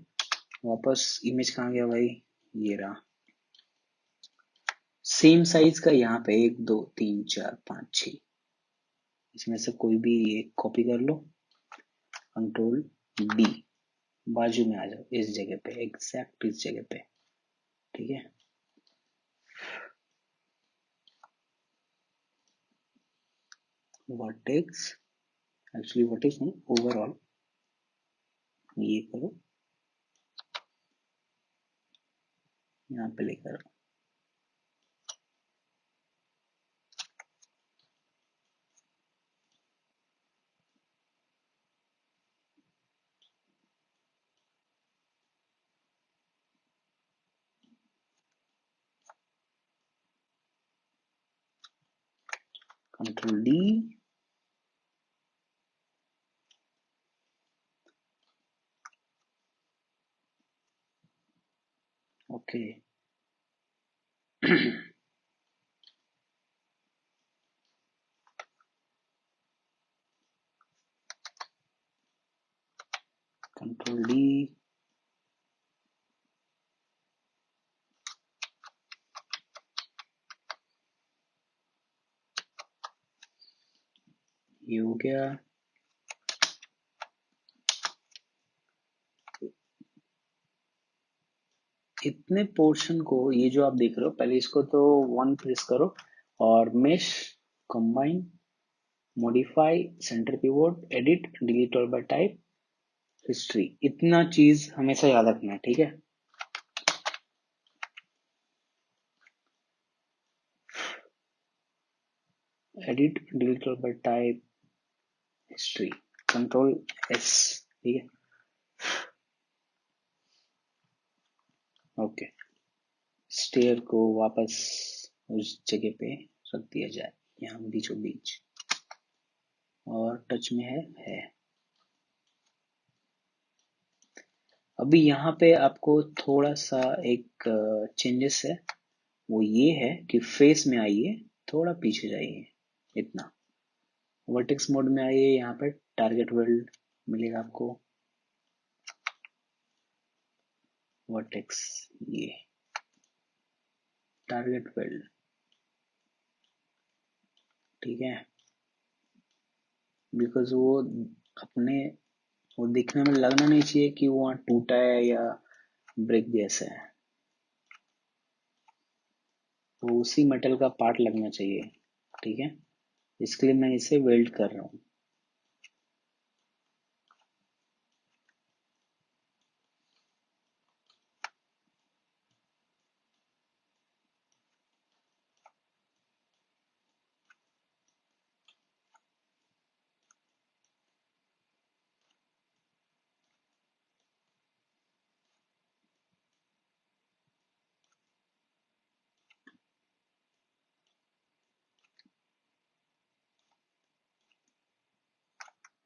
वापस इमेज कहाँ गया भाई, ये रहा, सेम साइज का यहाँ पे 1 2 3 4 5 6, इसमें से कोई भी एक कॉपी कर लो, कंट्रोल डी, बाजू में आ जाओ इस जगह पे, एग्जैक्ट इस जगह पे, ठीक है। वर्टेक्स, एक्चुअली वर्टेक्स नहीं, ओवरऑल ये करो, यहाँ पे लेकर control D, okay control D, ये हो गया। इतने पोर्शन को, ये जो आप देख रहे हो, पहले इसको तो 1 प्रेस करो और mesh, combine, modify, centre pivot, edit, delete और बाय टाइप, हिस्ट्री, इतना चीज हमेशा याद रखना है, ठीक है। एडिट, डिलीट और by type, history, control S, ठीक है। ओके, स्टेयर को वापस उस जगह पे रख दिया जाए, यहाँ बीचों बीच, और टच में है। अभी यहाँ पे आपको थोड़ा सा एक चेंजेस है, वो ये है कि फेस में आइए, थोड़ा पीछे जाइए, इतना। वर्टेक्स मोड में आइए, यहाँ पे टारगेट वर्ल्ड मिलेगा आपको, वर्टेक्स, ये टारगेट वर्ल्ड, ठीक है। बिकॉज वो अपने, वो दिखने में लगना नहीं चाहिए कि वो वहाँ टूटा है या ब्रेक जैसा है, वो उसी मेटल का पार्ट लगना चाहिए, ठीक है। इसके लिए मैं इसे वेल्ड कर रहा हूँ।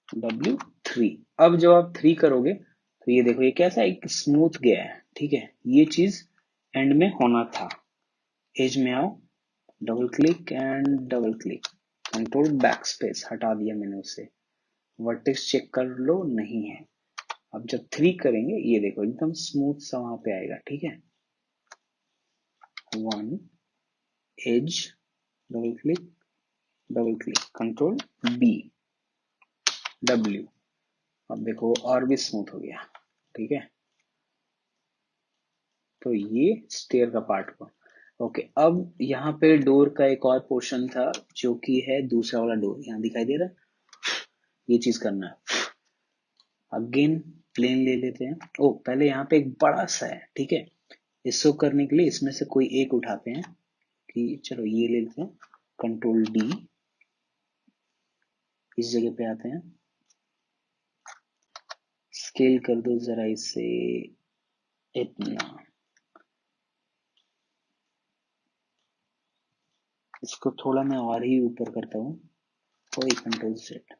W3, अब जब आप 3 करोगे तो ये देखो, ये कैसा एक स्मूथ गया है, ठीक है। ये चीज एंड में होना था। एज में आओ, double click and double click, control back space, हटा दिया मैंने उसे। वर्टेक्स चेक कर लो, नहीं है। अब जब 3 करेंगे, ये देखो एकदम स्मूथ सा वहां पे आएगा, ठीक है। 1 edge, double click, control B, W, अब देखो और भी स्मूथ हो गया, ठीक है। तो ये स्टेयर का पार्ट हुआ। ओके, अब यहाँ पे डोर का एक और पोर्शन था, जो कि है दूसरा वाला डोर, यहाँ दिखाई दे रहा है। ये चीज करना है। अगेन प्लेन ले लेते हैं। ओ, पहले यहाँ पे एक बड़ा सा है, ठीक है। इसको करने के लिए इसमें से कोई एक उठाते हैं, कि चलो ये ले लेते हैं, कंट्रोल डी, इस जगह पे आते हैं, स्केल कर दो जरा इसे, इतना। इसको थोड़ा मैं और ही ऊपर करता हूँ, वही कंट्रोल सेट।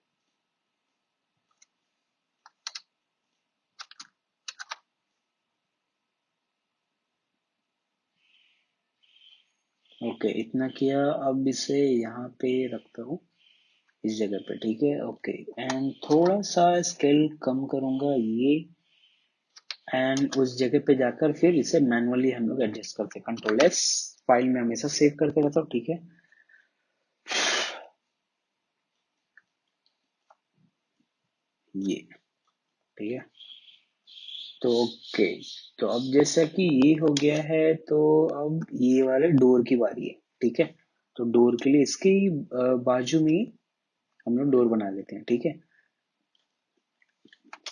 ओके, इतना किया। अब इसे यहाँ पे रखता हूँ, इस जगह पे, ठीक है। ओके, एंड थोड़ा सा स्केल कम करूंगा ये, एंड उस जगह पे जाकर फिर इसे मैनुअली हम लोग एडजस्ट करते हैं। कंट्रोल एस, फाइल में हमेशा सेव करते रहता हूँ, ठीक है। ये, ठीक है। तो ओके, तो अब जैसा कि ये हो गया है, तो अब ये वाले डोर की बारी है, ठीक है। तो डोर के लिए इसकी बाजू में ही हम लोग डोर बना लेते हैं, ठीक है।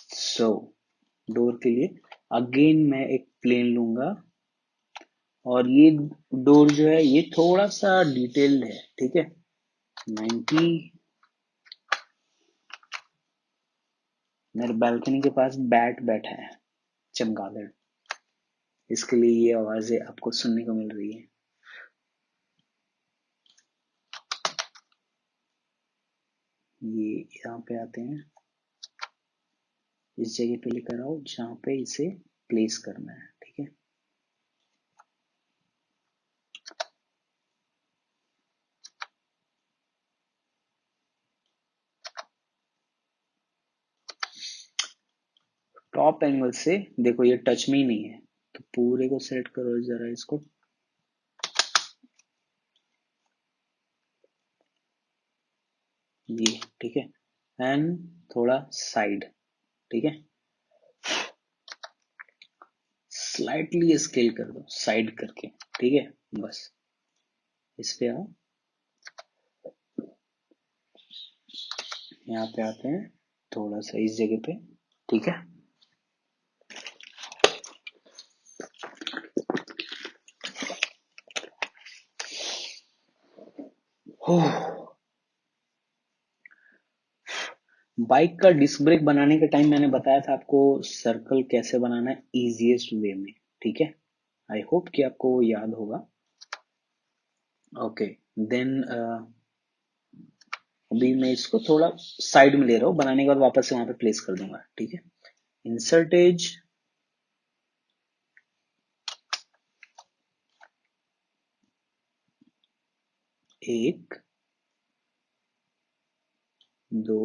सो डोर के लिए अगेन मैं एक प्लेन लूंगा, और ये डोर जो है ये थोड़ा सा डिटेल्ड है, ठीक है। 90, मेरे बालकनी के पास बैट बैठा है, चमगादड़, इसके लिए ये आवाजें आपको सुनने को मिल रही है। ये यहाँ पे आते हैं, इस जगह पे लेकर आओ जहाँ पे इसे प्लेस करना है, ठीक है। टॉप एंगल से देखो ये टच में ही नहीं है, तो पूरे को सेलेक्ट करो जरा इसको, ये ठीक है, एंड थोड़ा साइड, ठीक है, स्लाइटली स्केल कर दो साइड करके, ठीक है, बस इस पे आओ, यहाँ पे आते हैं थोड़ा सा इस जगह पे, ठीक है, हो बाइक का डिस्क ब्रेक बनाने के टाइम मैंने बताया था आपको सर्कल कैसे बनाना है इजीएस्ट वे में, ठीक है, आई होप कि आपको वो याद होगा। ओके देन अभी मैं इसको थोड़ा साइड में ले रहा हूँ, बनाने के बाद वापस से वहां पे प्लेस कर दूंगा, ठीक है, इंसर्ट एज, एक, दो,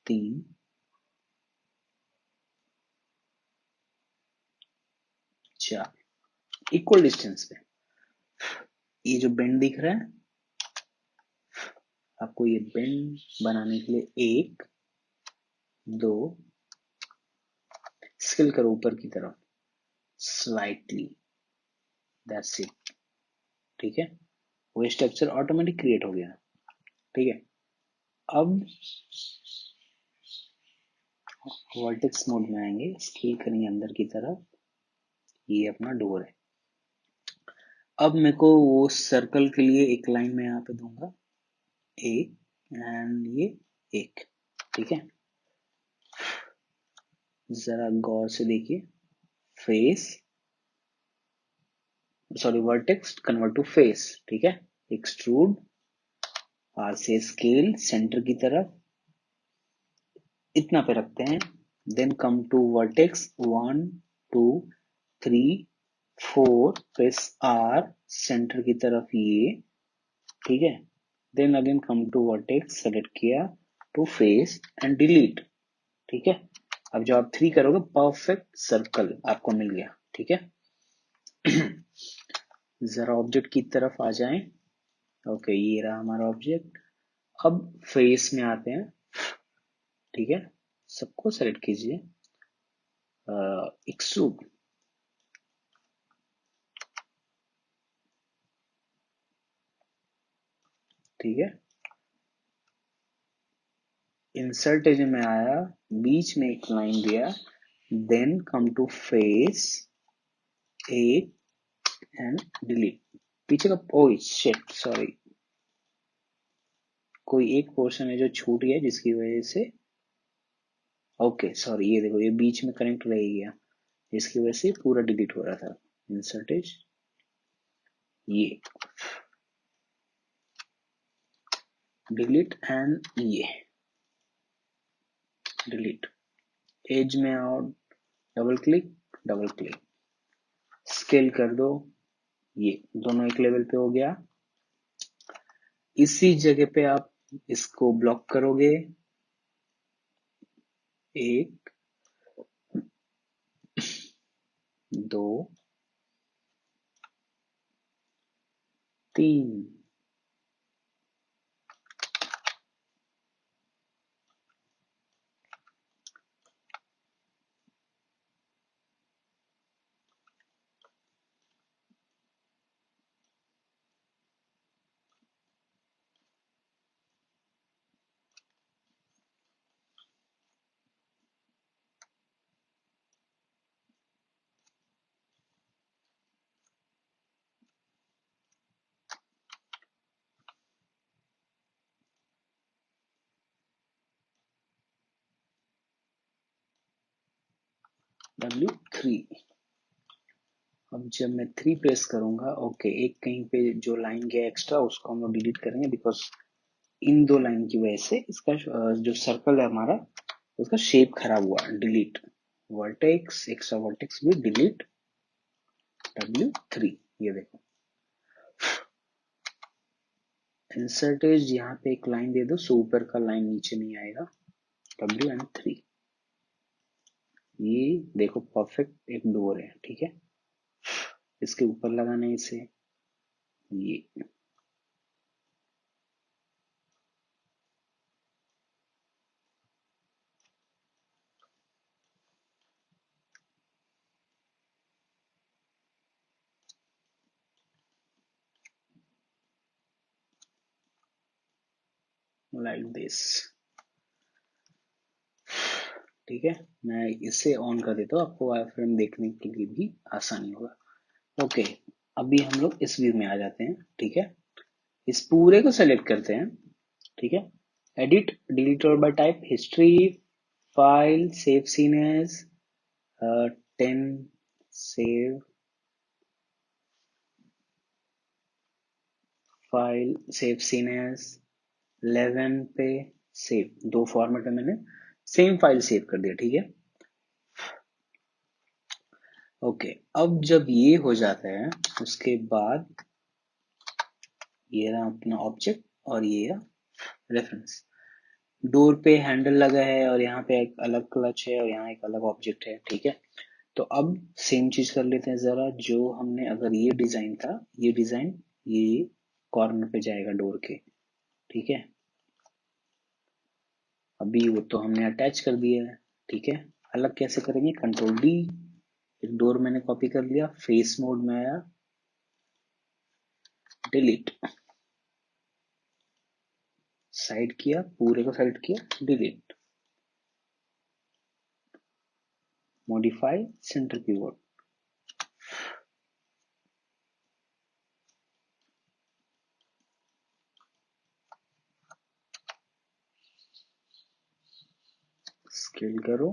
तीन, चार, इक्वल डिस्टेंस पे, ये जो बेंड दिख रहा है आपको, ये बेंड बनाने के लिए एक, दो, स्केल करो ऊपर की तरफ स्लाइटली, दैट्स इट, ठीक है, वो स्ट्रक्चर ऑटोमेटिक क्रिएट हो गया, ठीक है। अब वर्टेक्स मोड में आएंगे, स्केल करेंगे अंदर की तरफ, ये अपना डोर है। अब मेरे को वो सर्कल के लिए एक लाइन में यहाँ पे दूंगा, एक, एंड ये एक, ठीक है, जरा गौर से देखिए, face, sorry vertex convert to face, ठीक है, एक्सट्रूड, आर से स्केल सेंटर की तरफ, इतना पे रखते हैं, then come to vertex 1 2 3 4, press R centre की तरफ ये, ठीक है, then again come to vertex, select किया टू फेस एंड डिलीट, ठीक है। अब जब आप 3 करोगे परफेक्ट सर्कल आपको मिल गया, ठीक है। जरा ऑब्जेक्ट की तरफ आ जाएं, ओके ये रहा हमारा ऑब्जेक्ट। अब फेस में आते हैं, ठीक है, सबको सेलेक्ट कीजिए, एक्सट्रूड, ठीक है, इंसर्ट एज में आया, बीच में एक लाइन दिया, देन कम टू फेस, एक एंड डिलीट, पीछे का ओ शिट सॉरी, कोई एक पोर्शन है जो छूट गया जिसकी वजह से, ओके सॉरी, ये देखो ये बीच में कनेक्ट रह गया, जिसकी वजह से पूरा डिलीट हो रहा था, इंसर्ट एज, ये डिलीट एंड ये डिलीट, एज में आओ, डबल क्लिक, स्केल कर दो, ये दोनों एक लेवल पे हो गया। इसी जगह पे आप इसको ब्लॉक करोगे, एक, दो, तीन, W3। अब जब मैं 3 प्रेस करूंगा, ओके एक कहीं पे जो लाइन गया एक्स्ट्रा उसको हम लोग डिलीट करेंगे, बिकॉज इन दो लाइन की वजह से इसका जो सर्कल है हमारा उसका शेप खराब हुआ, डिलीट, वर्टेक्स, एक्स्ट्रा वर्टेक्स भी डिलीट, W3, ये देखो, इंसर्ट एज यहाँ पे एक लाइन दे दो, सो ऊपर का लाइन नीचे नहीं आएगा, W3, ये देखो परफेक्ट एक डोर है, ठीक है। इसके ऊपर लगाना है इसे, ये लाइक दिस, ठीक है। मैं इसे ऑन कर देता हूँ, आपको वायर फ्रेम देखने के लिए भी आसानी होगा। ओके, अभी हम लोग इस व्यू में आ जाते हैं, ठीक है। इस पूरे को सेलेक्ट करते हैं, ठीक है। एडिट, डिलीट और by type, history, file, save scene as 10, save file, save scene as 11 पे सेव, दो फॉर्मेट में मैंने सेम फाइल सेव कर दिया, ठीक है। ओके, अब जब ये हो जाता है उसके बाद ये रहा अपना ऑब्जेक्ट और ये रहा रेफरेंस। डोर पे हैंडल लगा है और यहाँ पे एक अलग क्लच है और यहाँ एक अलग ऑब्जेक्ट है, ठीक है। तो अब सेम चीज कर लेते हैं जरा, जो हमने अगर ये डिजाइन था, ये डिजाइन ये कॉर्नर पे जाएगा डोर के, ठीक है। अभी वो तो हमने अटैच कर दिया है, ठीक है। अलग कैसे करेंगे, कंट्रोल डी, एक डोर मैंने कॉपी कर लिया, फेस मोड में आया, डिलीट, साइड किया, पूरे को साइड किया, delete, modify centre keyword, scale करो,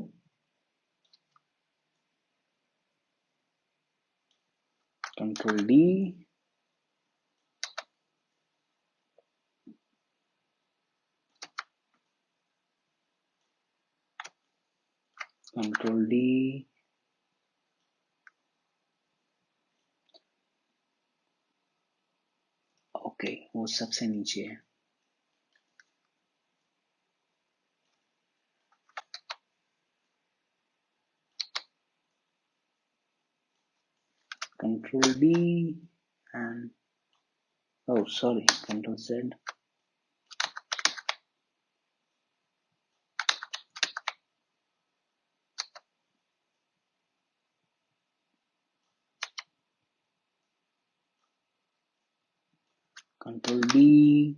control D, control D, okay, वो सबसे नीचे है। Control D and oh sorry, control Z, control D,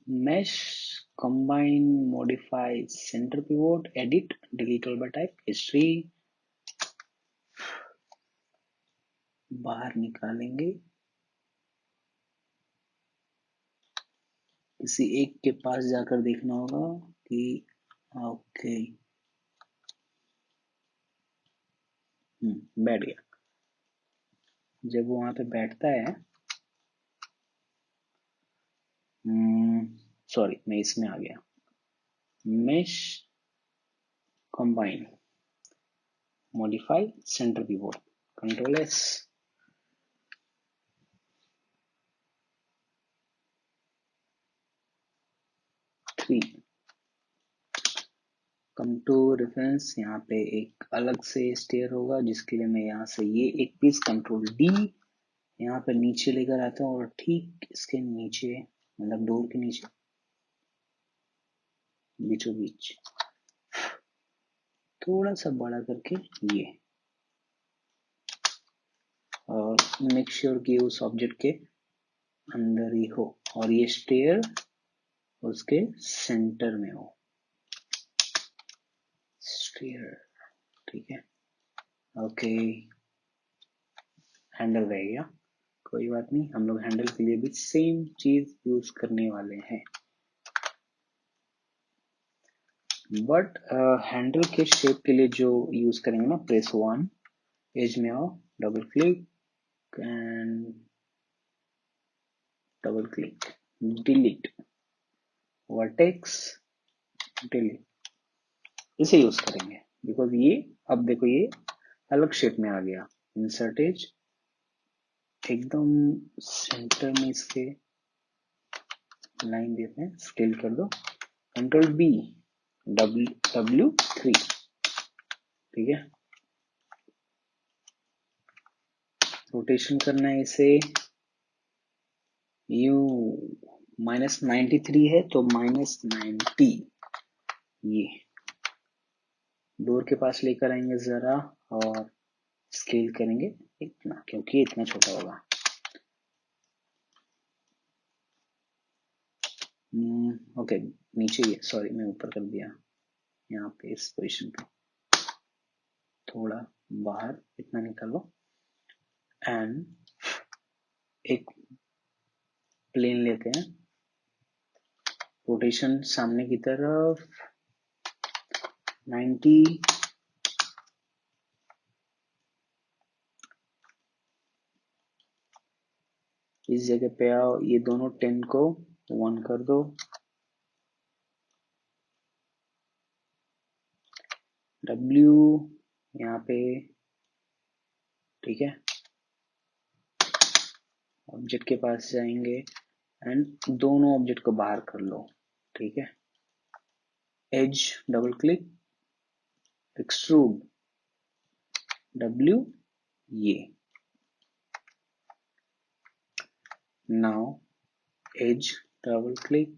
mesh, combine, modify, center pivot, edit, delete all by type, history, बाहर निकालेंगे, किसी एक के पास जाकर देखना होगा कि ओके, बैठ गया। जब वो वहां पे बैठता है, सॉरी मैं इसमें आ गया, mesh, combine, modify, center pivot, control S, 3, come to reference, यहाँ पे एक अलग से स्टेयर होगा जिसके लिए मैं यहाँ से ये एक पीस कंट्रोल डी यहाँ पे नीचे लेकर आता हूँ और ठीक इसके नीचे, मतलब डोर के नीचे बीचों बीच थोड़ा सा बड़ा करके ये, और मेक श्योर कि उस ऑब्जेक्ट के अंदर ही हो और ये स्टेयर उसके सेंटर में हो, स्टेयर, ठीक है। ओके, हैंडल रह गया, कोई बात नहीं, हम लोग हैंडल के लिए भी सेम चीज यूज करने वाले हैं। बट हैंडल के शेप के लिए जो यूज करेंगे ना, प्रेस 1, एज में आओ, double click and double click, delete, vertex delete, इसे यूज करेंगे बिकॉज ये अब देखो ये अलग शेप में आ गया। इंसर्ट एज एकदम सेंटर में इसके लाइन देते हैं, स्केल कर दो, कंट्रोल बी, W3, ठीक है। रोटेशन करना है इसे, यू -93 है तो -90, ये डोर के पास लेकर आएंगे जरा और स्केल करेंगे इतना, क्योंकि इतना छोटा होगा। ओके, नीचे ये, सॉरी मैं ऊपर कर दिया, यहाँ पे इस पोजीशन पे थोड़ा बाहर इतना निकालो एंड एक प्लेन लेते हैं, रोटेशन सामने की तरफ 90, इस जगह पे आओ, ये दोनों 10 को 1 कर दो, W यहाँ पे, ठीक है। ऑब्जेक्ट के पास जाएंगे एंड दोनों ऑब्जेक्ट को बाहर कर लो, ठीक है। Edge double click, extrude W, ये नाउ एज डबल क्लिक,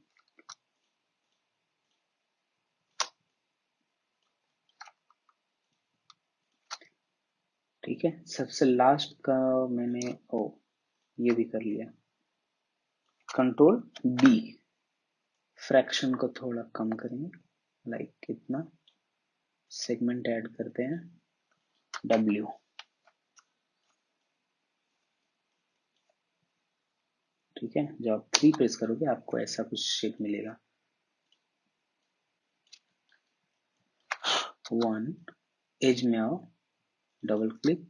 ठीक है। सबसे लास्ट का मैंने ये भी कर लिया, कंट्रोल बी, फ्रैक्शन को थोड़ा कम करेंगे, लाइक कितना, सेगमेंट ऐड करते हैं W, ठीक है। जब आप 3 प्रेस करोगे आपको ऐसा कुछ शेप मिलेगा। 1 एज में आओ, डबल क्लिक,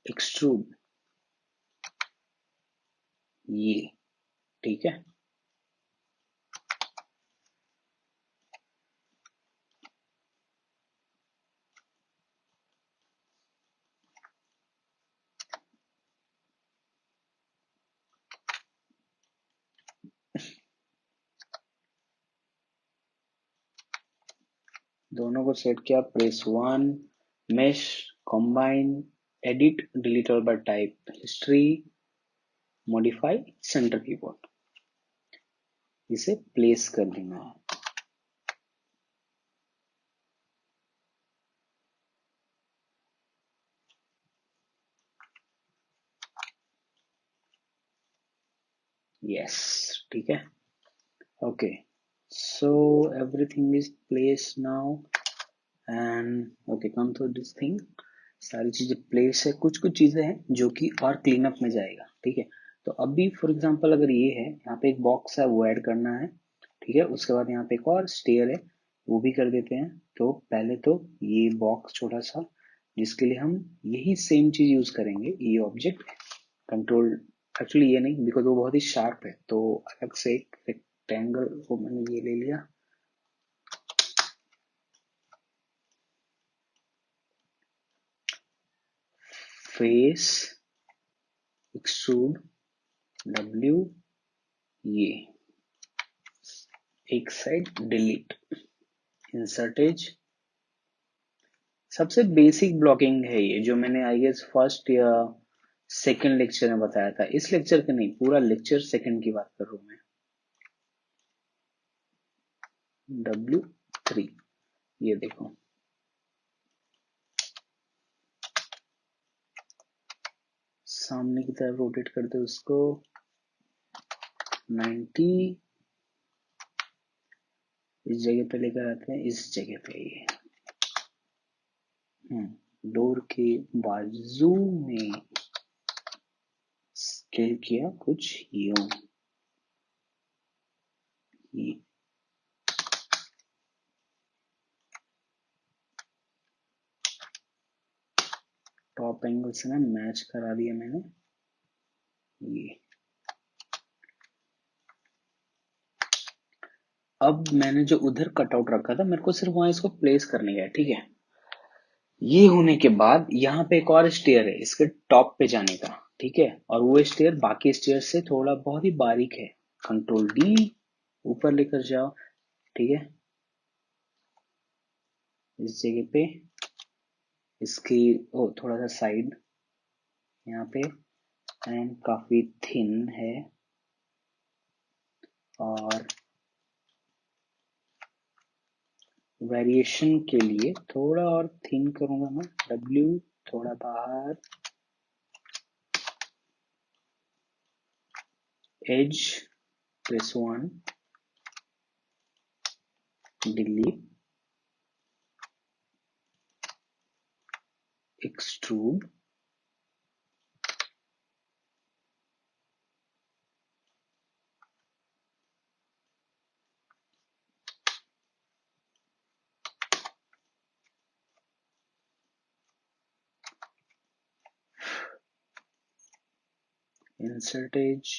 एक्सट्रूड, ये, ठीक है। दोनों को सेट किया, press 1, mesh, combine, edit, delete और by type, history, modify, centre keyboard, इसे प्लेस कर देना है। यस, ठीक है। Okay, so everything is place now and okay, come to this thing, सारी चीजें प्लेस है, कुछ कुछ चीजें हैं जो कि और क्लीन अप में जाएगा, ठीक है। तो अभी फॉर एग्जांपल अगर ये है, यहाँ पे एक बॉक्स है वो ऐड करना है, ठीक है। उसके बाद यहाँ पे एक और स्टेयर है वो भी कर देते हैं। तो पहले तो ये बॉक्स छोटा सा, जिसके लिए हम यही सेम चीज यूज करेंगे, ये ऑब्जेक्ट कंट्रोल, एक्चुअली ये नहीं बिकॉज वो बहुत ही शार्प है, तो अलग से एक रेक्टेंगल को मैंने ये ले लिया, फेस, एक्सट्रूड W, ये एक साइड डिलीट, इंसर्ट एज, सबसे बेसिक ब्लॉकिंग है ये, जो मैंने आई गेस फर्स्ट या सेकंड लेक्चर में बताया था। इस लेक्चर के नहीं, पूरा लेक्चर सेकंड की बात कर रहा हूं मैं। W3, ये देखो, सामने की तरफ रोटेट करते उसको 90, इस जगह पे लेकर आते हैं, इस जगह पे ये डोर के बाजू में स्केल किया कुछ यूं, ये टॉप एंगल से ना मैच करा दिया मैंने, ये अब मैंने जो उधर कटआउट रखा था मेरे को सिर्फ वहां इसको प्लेस करने का है, ठीक है। ये होने के बाद यहाँ पे एक और स्टेयर है इसके टॉप पे जाने का, ठीक है। और वो स्टेयर बाकी स्टेयर से थोड़ा बहुत ही बारीक है। कंट्रोल डी, ऊपर लेकर जाओ, ठीक है। इस जगह पे इसकी थोड़ा सा साइड यहाँ पे, एंड काफी थिन है। और वेरिएशन के लिए थोड़ा और थिन करूंगा मैं, डब्ल्यू थोड़ा बाहर, edge press 1, delete, extrude, insert edge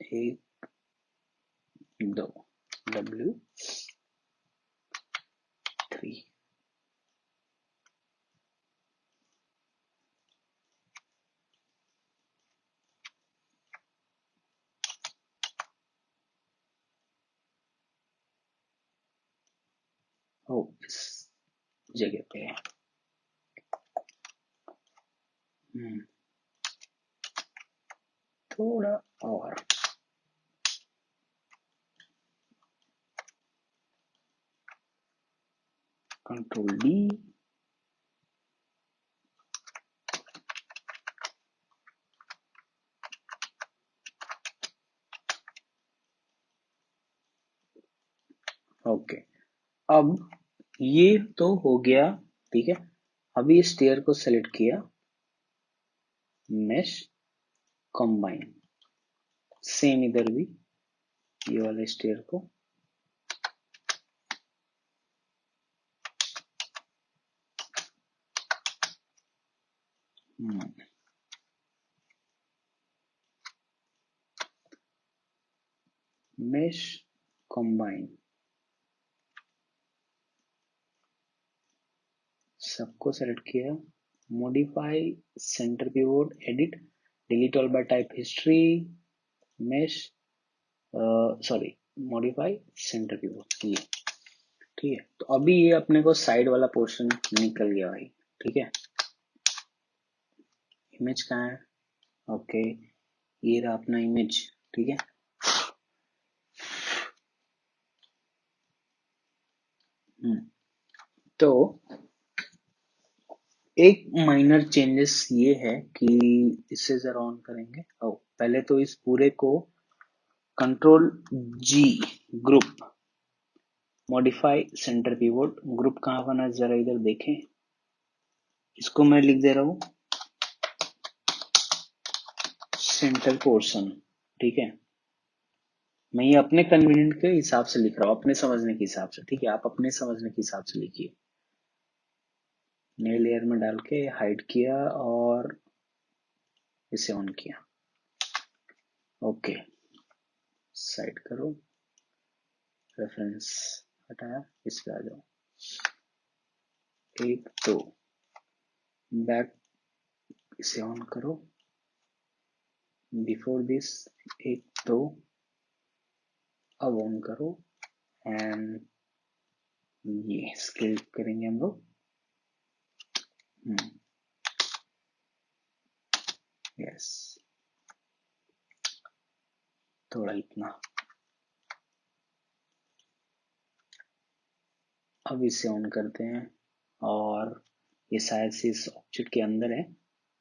1, 2, W 3। इस जगह पे है। थोड़ा और, कंट्रोल डी, ओके। अब ये तो हो गया, ठीक है। अभी इस स्टेयर को सेलेक्ट किया, मेश कंबाइन, सेम इधर भी ये वाले स्टेयर को, मेश कंबाइन, सबको सेलेक्ट किया, modify centre pivot, edit, delete all by type history, mesh, sorry, modify centre pivot, ये ठीक है। तो अभी ये अपने को साइड वाला पोर्शन निकल गया भाई, ठीक है। इमेज कहाँ है? ओके, ये रहा अपना इमेज, ठीक है। तो एक माइनर चेंजेस ये है कि इसे जरा ऑन करेंगे। पहले तो इस पूरे को control G, group, modify centre pivot, group कहाँ बना जरा इधर देखें। इसको मैं लिख दे रहा हूं सेंटर पोर्शन, ठीक है। मैं ये अपने कन्वीनियंट के हिसाब से लिख रहा हूँ, अपने समझने के हिसाब से, ठीक है। आप अपने समझने के हिसाब से लिखिए। नए लेयर में डाल के हाइड किया और इसे ऑन किया, ओके। साइड करो, रेफरेंस हटाया, इस पे आ जाओ। एक तो बैक, इसे ऑन करो, बिफोर दिस एक तो, अब ऑन करो, एंड ये स्केल करेंगे हम लोग। यस, थोड़ा इतना। अब इसे ऑन करते हैं और ये शायद से इस ऑब्जेक्ट के अंदर है,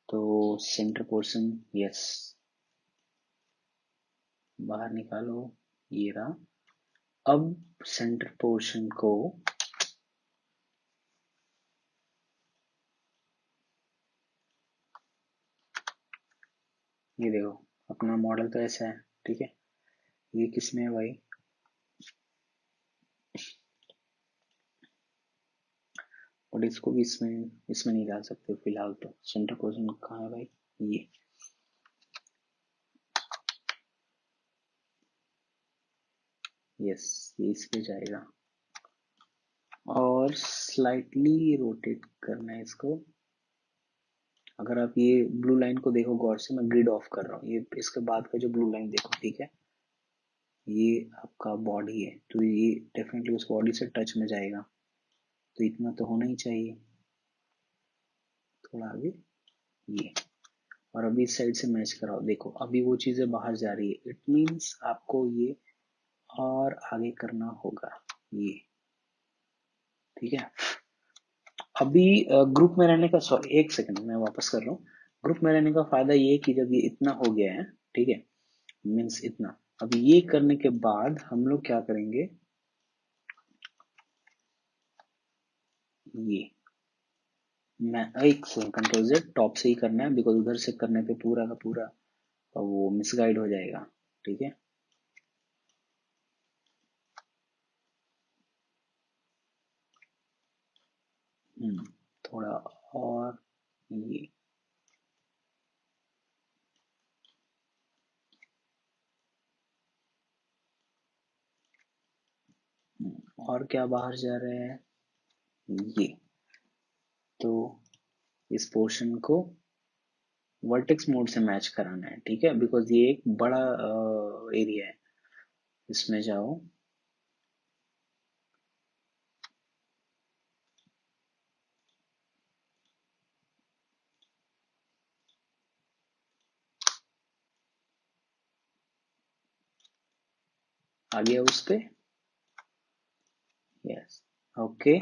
तो सेंटर पोर्शन, यस, बाहर निकालो, ये रहा। अब सेंटर पोर्शन को ये देखो, अपना मॉडल तो ऐसा है, ठीक है। ये किसमें है भाई? और इसको भी इसमें नहीं डाल सकते फिलहाल। तो सेंटर पोर्शन कहाँ है भाई? ये यस, ये इस पे जाएगा और स्लाइटली रोटेट करना है इसको। अगर आप ये ब्लू लाइन को देखो गौर से, मैं ग्रिड ऑफ कर रहा हूँ, ये इसके बाद का जो ब्लू लाइन देखो, ठीक है, ये आपका बॉडी है, तो ये डेफिनेटली उस बॉडी से टच में जाएगा, तो इतना तो होना ही चाहिए। थोड़ा आगे ये, और अभी इस साइड से मैच कराओ, देखो अभी वो चीजें बाहर जा रही है, इट मीन्स आपको ये और आगे करना होगा ये, ठीक है। अभी ग्रुप में रहने का, सॉरी एक सेकंड मैं वापस कर रहा हूँ। ग्रुप में रहने का फायदा ये है कि जब ये इतना हो गया है, ठीक है, मीन्स इतना, अब ये करने के बाद हम लोग क्या करेंगे, ये मैं एक सेकंड, कंट्रोल जेड टॉप से ही करना है, बिकॉज उधर से करने पे पूरा का पूरा वो मिसगाइड हो जाएगा, ठीक है। थोड़ा और ये, और क्या बाहर जा रहा है ये, तो इस पोर्शन को वर्टेक्स मोड से मैच कराना है, ठीक है, बिकॉज ये एक बड़ा एरिया है। इसमें जाओ, आ गया उस पे, यस, ओके।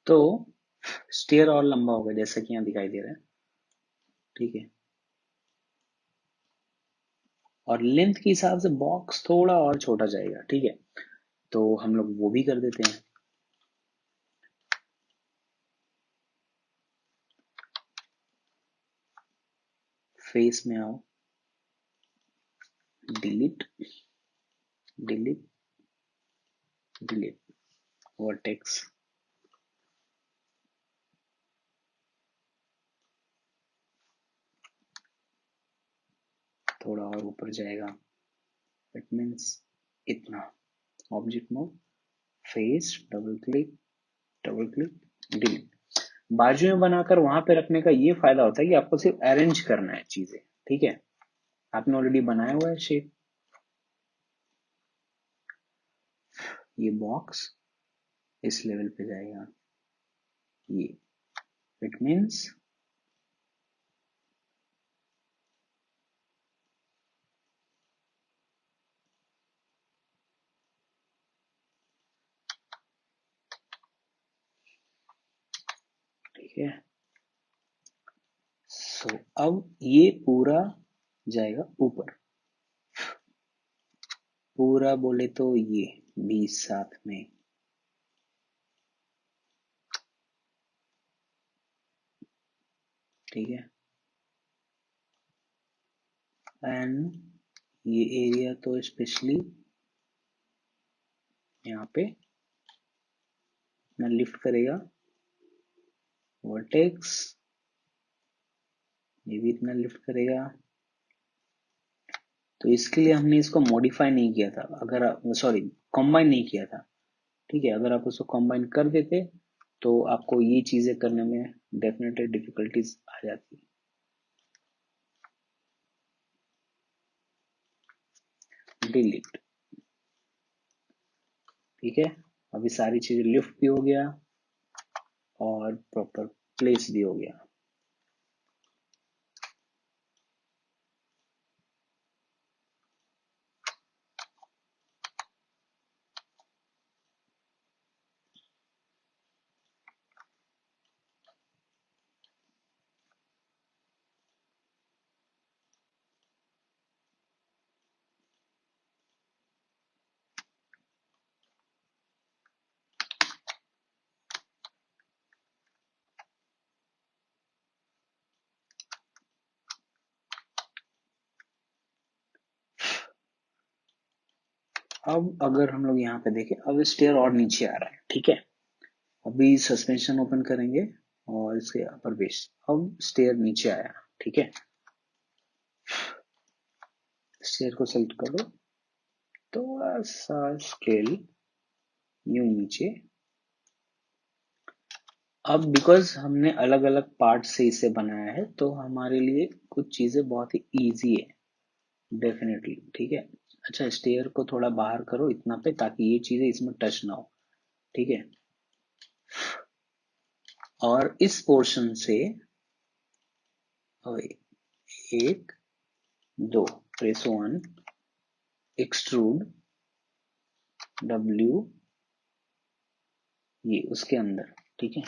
तो स्टेयर और लंबा होगा जैसा कि यहाँ दिखाई दे रहा है, ठीक है, और लेंथ के हिसाब से बॉक्स थोड़ा और छोटा जाएगा, ठीक है, तो हम लोग वो भी कर देते हैं। फेस में आओ, डिलीट डिलीट डिलीट, वर्टेक्स, थोड़ा और ऊपर जाएगा, इट मीन्स इतना, object mode, face, double click, delete. बाजू में बनाकर वहां पे रखने का ये फायदा होता है कि आपको सिर्फ अरेंज करना है चीजें, ठीक है, आपने ऑलरेडी बनाया हुआ है शेप, ये बॉक्स इस लेवल पे जाएगा, ये इट मीन्स ठीक है। सो अब ये पूरा जाएगा ऊपर, पूरा बोले तो ये 20 साथ में, ठीक है, एंड ये एरिया तो स्पेशली यहाँ पे मैं लिफ्ट करेगा, वर्टेक्स ये भी इतना लिफ्ट करेगा, तो इसके लिए हमने इसको मॉडिफाई नहीं किया था, अगर सॉरी कंबाइन नहीं किया था, ठीक है, अगर आप उसको कंबाइन कर देते तो आपको ये चीजें करने में डेफिनेटली डिफिकल्टीज आ जाती। डिलीट, ठीक है, अभी सारी चीजें लिफ्ट भी हो गया और प्रॉपर प्लेस भी हो गया। अब अगर हम लोग यहाँ पे देखें, अब स्टेयर और नीचे आ रहा है, ठीक है, अभी सस्पेंशन ओपन करेंगे और इसके अपर बेस, अब स्टेयर नीचे आया, ठीक है, स्टेयर को सेलेक्ट करो, थोड़ा सा स्केल यूं नीचे। अब बिकॉज हमने अलग अलग पार्ट से इसे बनाया है तो हमारे लिए कुछ चीजें बहुत ही इजी है, डेफिनेटली। ठीक है, अच्छा स्टेयर को थोड़ा बाहर करो इतना पे ताकि ये चीजें इसमें टच ना हो। ठीक है, और इस पोर्शन से एक दो प्रेस वन, एक्सट्रूड W, ये उसके अंदर। ठीक है,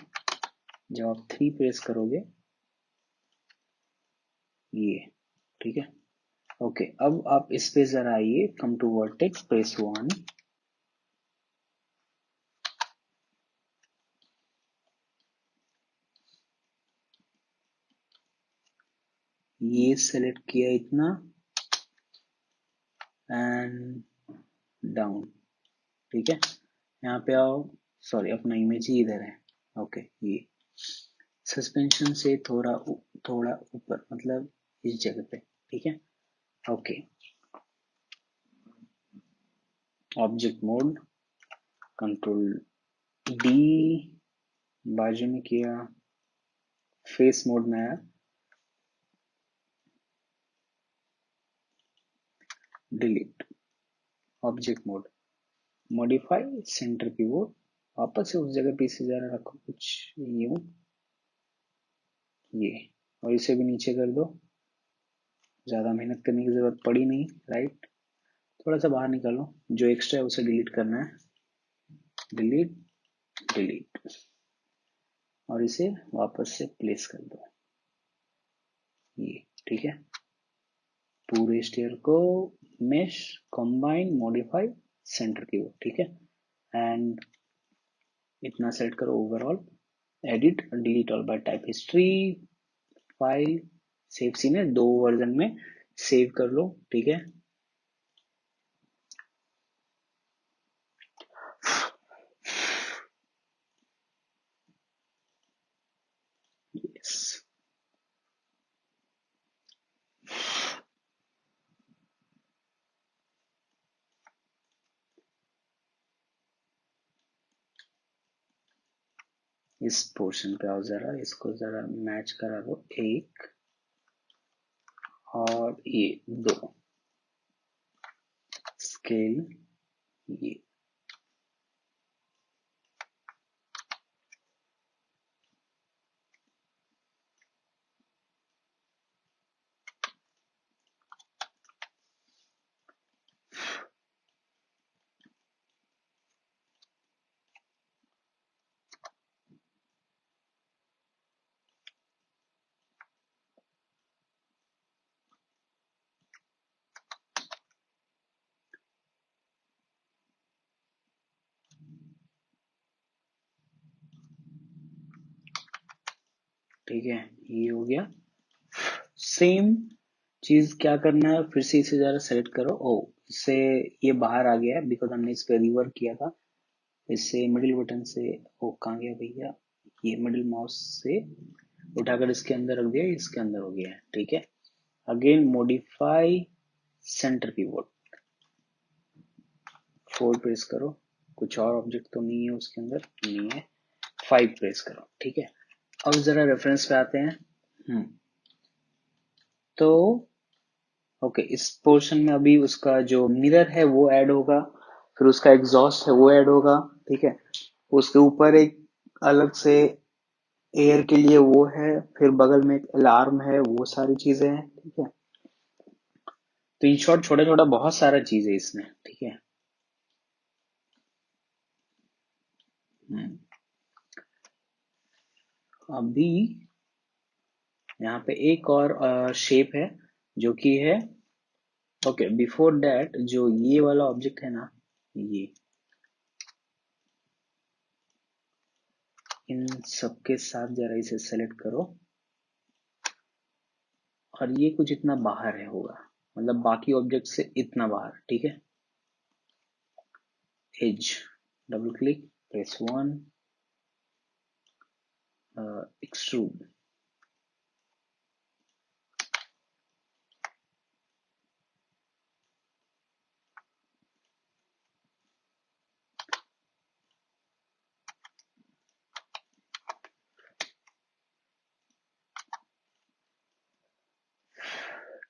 जब आप 3 प्रेस करोगे ये। ठीक है, ओके अब आप इस पे जरा आइए, come to vertex, press one, ये सेलेक्ट किया इतना एंड डाउन। ठीक है, यहाँ पे आओ, सॉरी अपना इमेज ही इधर है। ओके, ये सस्पेंशन से थोड़ा ऊपर, मतलब इस जगह पे। ठीक है, okay object mode, control D, बाजू में किया, फेस मोड में आया, delete, object mode, modify centre pivot, वापस से उस जगह पे इसे जरा रखो कुछ यूं, ये, और इसे भी नीचे कर दो, ज्यादा मेहनत करने की जरूरत पड़ी नहीं, राइट। थोड़ा सा बाहर निकालो, जो एक्स्ट्रा है उसे डिलीट करना है, डिलीट, डिलीट, और इसे वापस से प्लेस कर दो, ये। ठीक है, पूरे स्टेयर को मेश, कंबाइन, मॉडिफाई, सेंटर की ओर। ठीक है, एंड इतना सेट करो overall, edit, delete all by type history, file, save scene है, 2 वर्जन में सेव कर लो। ठीक है, यस, इस पोर्शन पे आओ जरा, इसको जरा मैच करा दो, एक और ये दो, स्केल ये, ठीक है, ये हो गया। सेम चीज क्या करना है, फिर से इसे जरा सेलेक्ट करो, ओ इससे ये बाहर आ गया है बिकॉज हमने इस पे रिवर्क किया था। इससे मिडिल बटन से, ओ कहाँ गया भैया, ये मिडिल माउस से उठाकर इसके अंदर रख दिया, इसके अंदर हो गया है। ठीक है, again modify centre keyboard, 4 press करो, कुछ और ऑब्जेक्ट तो नहीं है उसके अंदर, नहीं है, 5 प्रेस करो। ठीक है, अब जरा रेफरेंस पे आते हैं। तो ओके, इस पोर्शन में अभी उसका जो मिरर है वो ऐड होगा, फिर उसका एग्जॉस्ट है वो ऐड होगा। ठीक है, उसके ऊपर एक अलग से एयर के लिए वो है, फिर बगल में एक अलार्म है, वो सारी चीजें हैं। ठीक है, तो इन शॉर्ट छोटा छोटा बहुत सारा चीज है इसमें। ठीक है, हम्म, अभी यहाँ पे एक और शेप है जो कि है, ओके बिफोर दैट जो ये वाला ऑब्जेक्ट है ना, ये इन सबके साथ जरा इसे सेलेक्ट करो, और ये कुछ इतना बाहर है होगा, मतलब बाकी ऑब्जेक्ट से इतना बाहर। ठीक है, edge, double click, press one, extrude,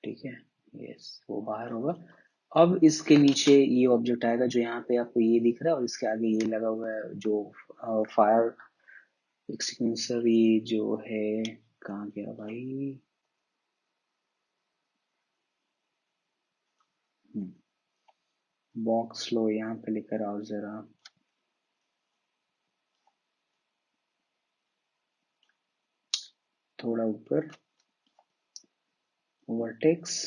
ठीक है, यस वो बाहर होगा। अब इसके नीचे ये ऑब्जेक्ट आएगा जो यहाँ पे आपको ये दिख रहा है, और इसके आगे ये लगा हुआ है जो फायर एक्सटिंग्विशर, ये जो है कहाँ गया भाई, बॉक्स लो यहाँ पे लेकर आओ जरा, थोड़ा ऊपर, वर्टेक्स,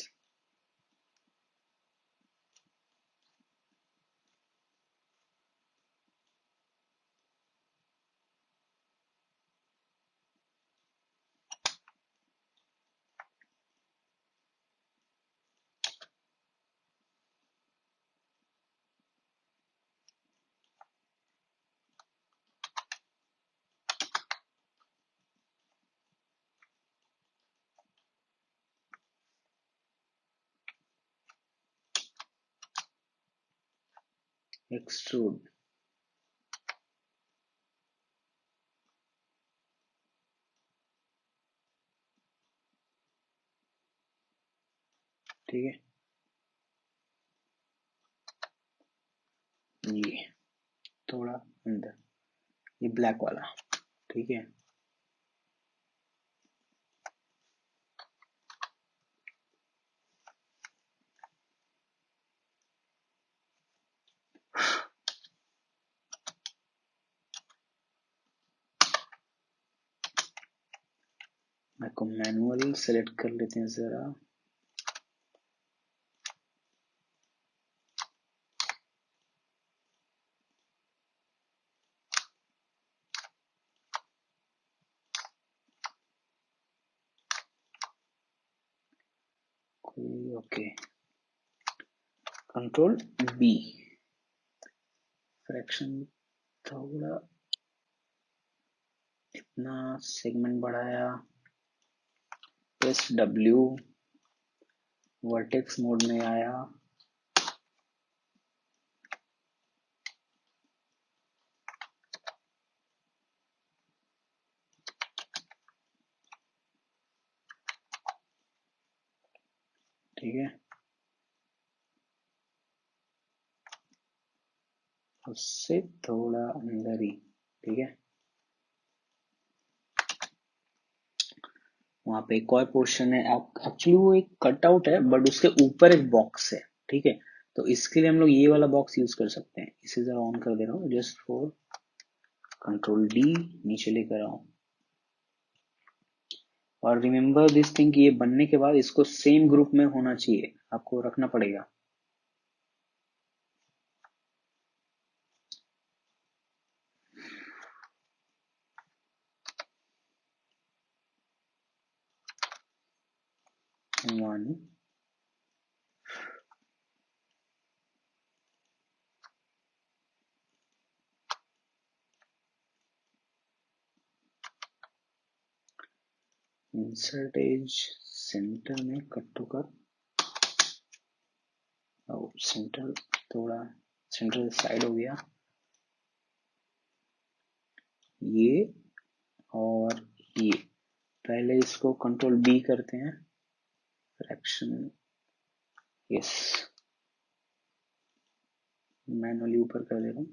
एक्सट्रूड, ठीक है, ये थोड़ा अंदर, ये ब्लैक वाला, ठीक है। मैं को मैनुअल सेलेक्ट कर लेते हैं जरा, कोई ओके, कंट्रोल बी, फ्रैक्शन थोड़ा इतना सेगमेंट बढ़ाया, प्रेस डब्ल्यू, वर्टेक्स मोड में आया, ठीक है, उससे थोड़ा अंदर ही, ठीक है। वहां पे एक और पोर्शन है, एक्चुअली वो एक कटआउट है बट उसके ऊपर एक बॉक्स है, ठीक है। तो इसके लिए हम लोग ये वाला बॉक्स यूज कर सकते हैं। इसे जरा ऑन कर दे रहा हूँ जस्ट फॉर, कंट्रोल डी, नीचे लेकर आओ, और रिमेम्बर दिस थिंग कि ये बनने के बाद इसको सेम ग्रुप में होना चाहिए, आपको रखना पड़ेगा। वन, इंसर्ट एज, सेंटर में कट टू कट, सेंटर थोड़ा, सेंटर साइड हो गया ये, और ये पहले इसको कंट्रोल बी करते हैं, फ्रैक्शन, यस, मैनुअली ऊपर कर दे रहा हूँ,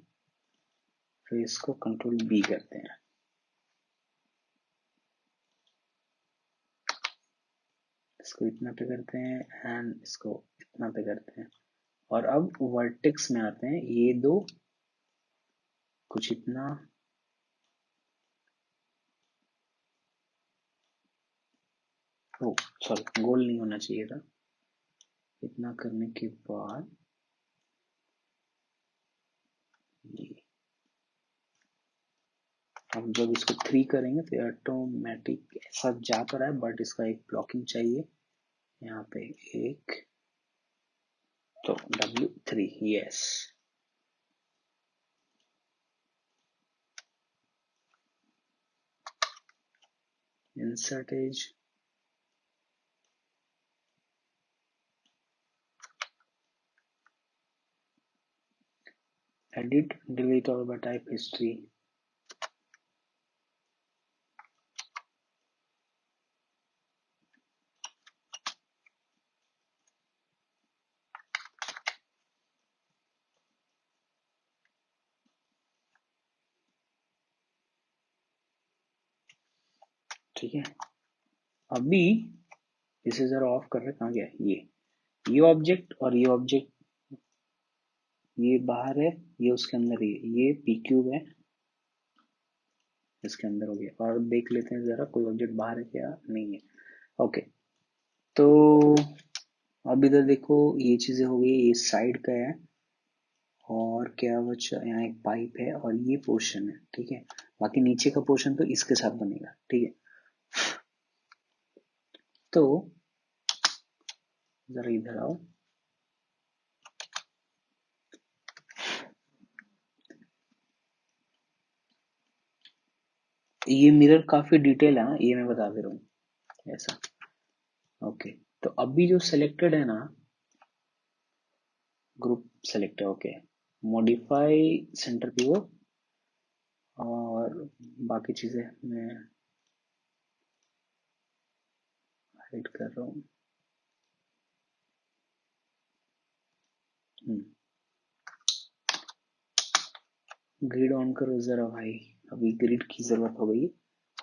फिर इसको कंट्रोल बी करते हैं, इसको इतना पे करते हैं एंड इसको इतना पे करते हैं, और अब वर्टेक्स में आते हैं, ये दो कुछ इतना, ओ सॉरी गोल नहीं होना चाहिए था, इतना करने के बाद ये, हम जब इसको 3 करेंगे तो ऑटोमेटिक ऐसा जा तो रहा है बट इसका एक ब्लॉकिंग चाहिए, यहाँ पे एक, तो W3, yes, insert as, edit delete और टाइप हिस्ट्री, ठीक है। अभी इसे जरा ऑफ कर रहे, कहाँ गया ये ऑब्जेक्ट और ये ऑब्जेक्ट, ये बाहर है, ये उसके अंदर ही है, ये पी क्यूब है, इसके अंदर हो गया। और देख लेते हैं जरा कोई ऑब्जेक्ट बाहर है क्या, नहीं है। ओके, तो अब इधर देखो ये चीजें हो गई, ये साइड का है, और क्या बचा, यहाँ एक पाइप है और ये पोर्शन है, ठीक है। बाकी नीचे का पोर्शन तो इसके साथ बनेगा, ठीक है। तो जरा इधर आओ, ये मिरर काफी डिटेल है, ये मैं बता दे रहा हूँ ऐसा। ओके, तो अभी जो सिलेक्टेड है ना, group selector, okay, modify centre pivot, और बाकी चीजें मैं हाइड कर रहा हूँ। ग्रिड ऑन करो जरा भाई, अभी ग्रिड की जरूरत हो गई।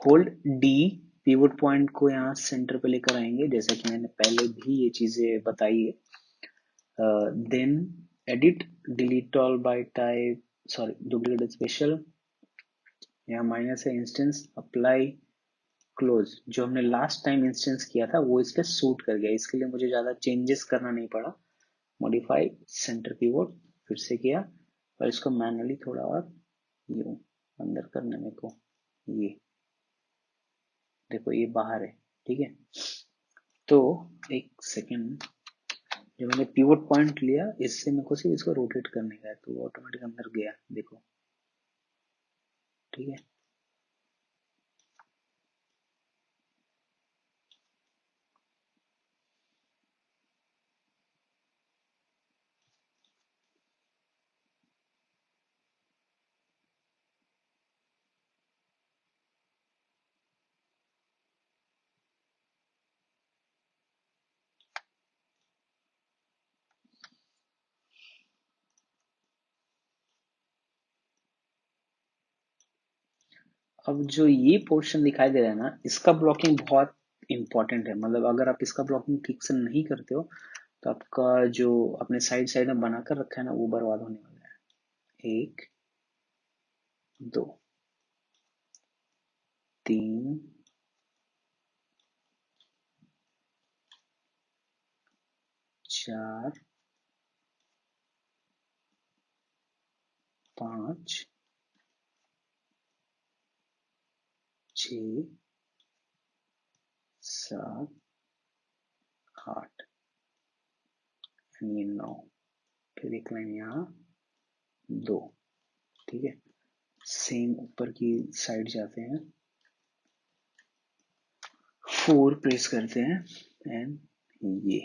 होल्ड डी, पिवोट पॉइंट को यहाँ सेंटर पे लेकर आएंगे, जैसा कि मैंने पहले भी ये चीजें बताई है। Then edit, delete all by type, sorry duplicate special, यहाँ माइनस है, इंस्टेंस, अप्लाई, क्लोज। जो हमने लास्ट टाइम इंस्टेंस किया था वो इस पे सूट कर गया, इसके लिए मुझे ज्यादा चेंजेस करना नहीं पड़ा। मॉडिफाई सेंटर पिवोट फिर से किया, और इसको मैनुअली थोड़ा और यूं अंदर करने में को, ये देखो ये बाहर है, ठीक है। तो एक सेकेंड, जो मैंने पिवोट पॉइंट लिया, इससे मेरे को सिर्फ इसको रोटेट करने का है, तो वो ऑटोमेटिक अंदर गया, देखो, ठीक है। अब जो ये पोर्शन दिखाई दे रहा है ना, इसका ब्लॉकिंग बहुत इंपॉर्टेंट है। मतलब अगर आप इसका ब्लॉकिंग ठीक से नहीं करते हो तो आपका जो अपने साइड साइड में बनाकर रखा है ना, वो बर्बाद होने वाला है। 1 2 3 4 5 6 7 8, ये 9, फिर एक लाइन यहाँ 2, ठीक है। सेम ऊपर की साइड जाते हैं, 4 प्रेस करते हैं, एंड ये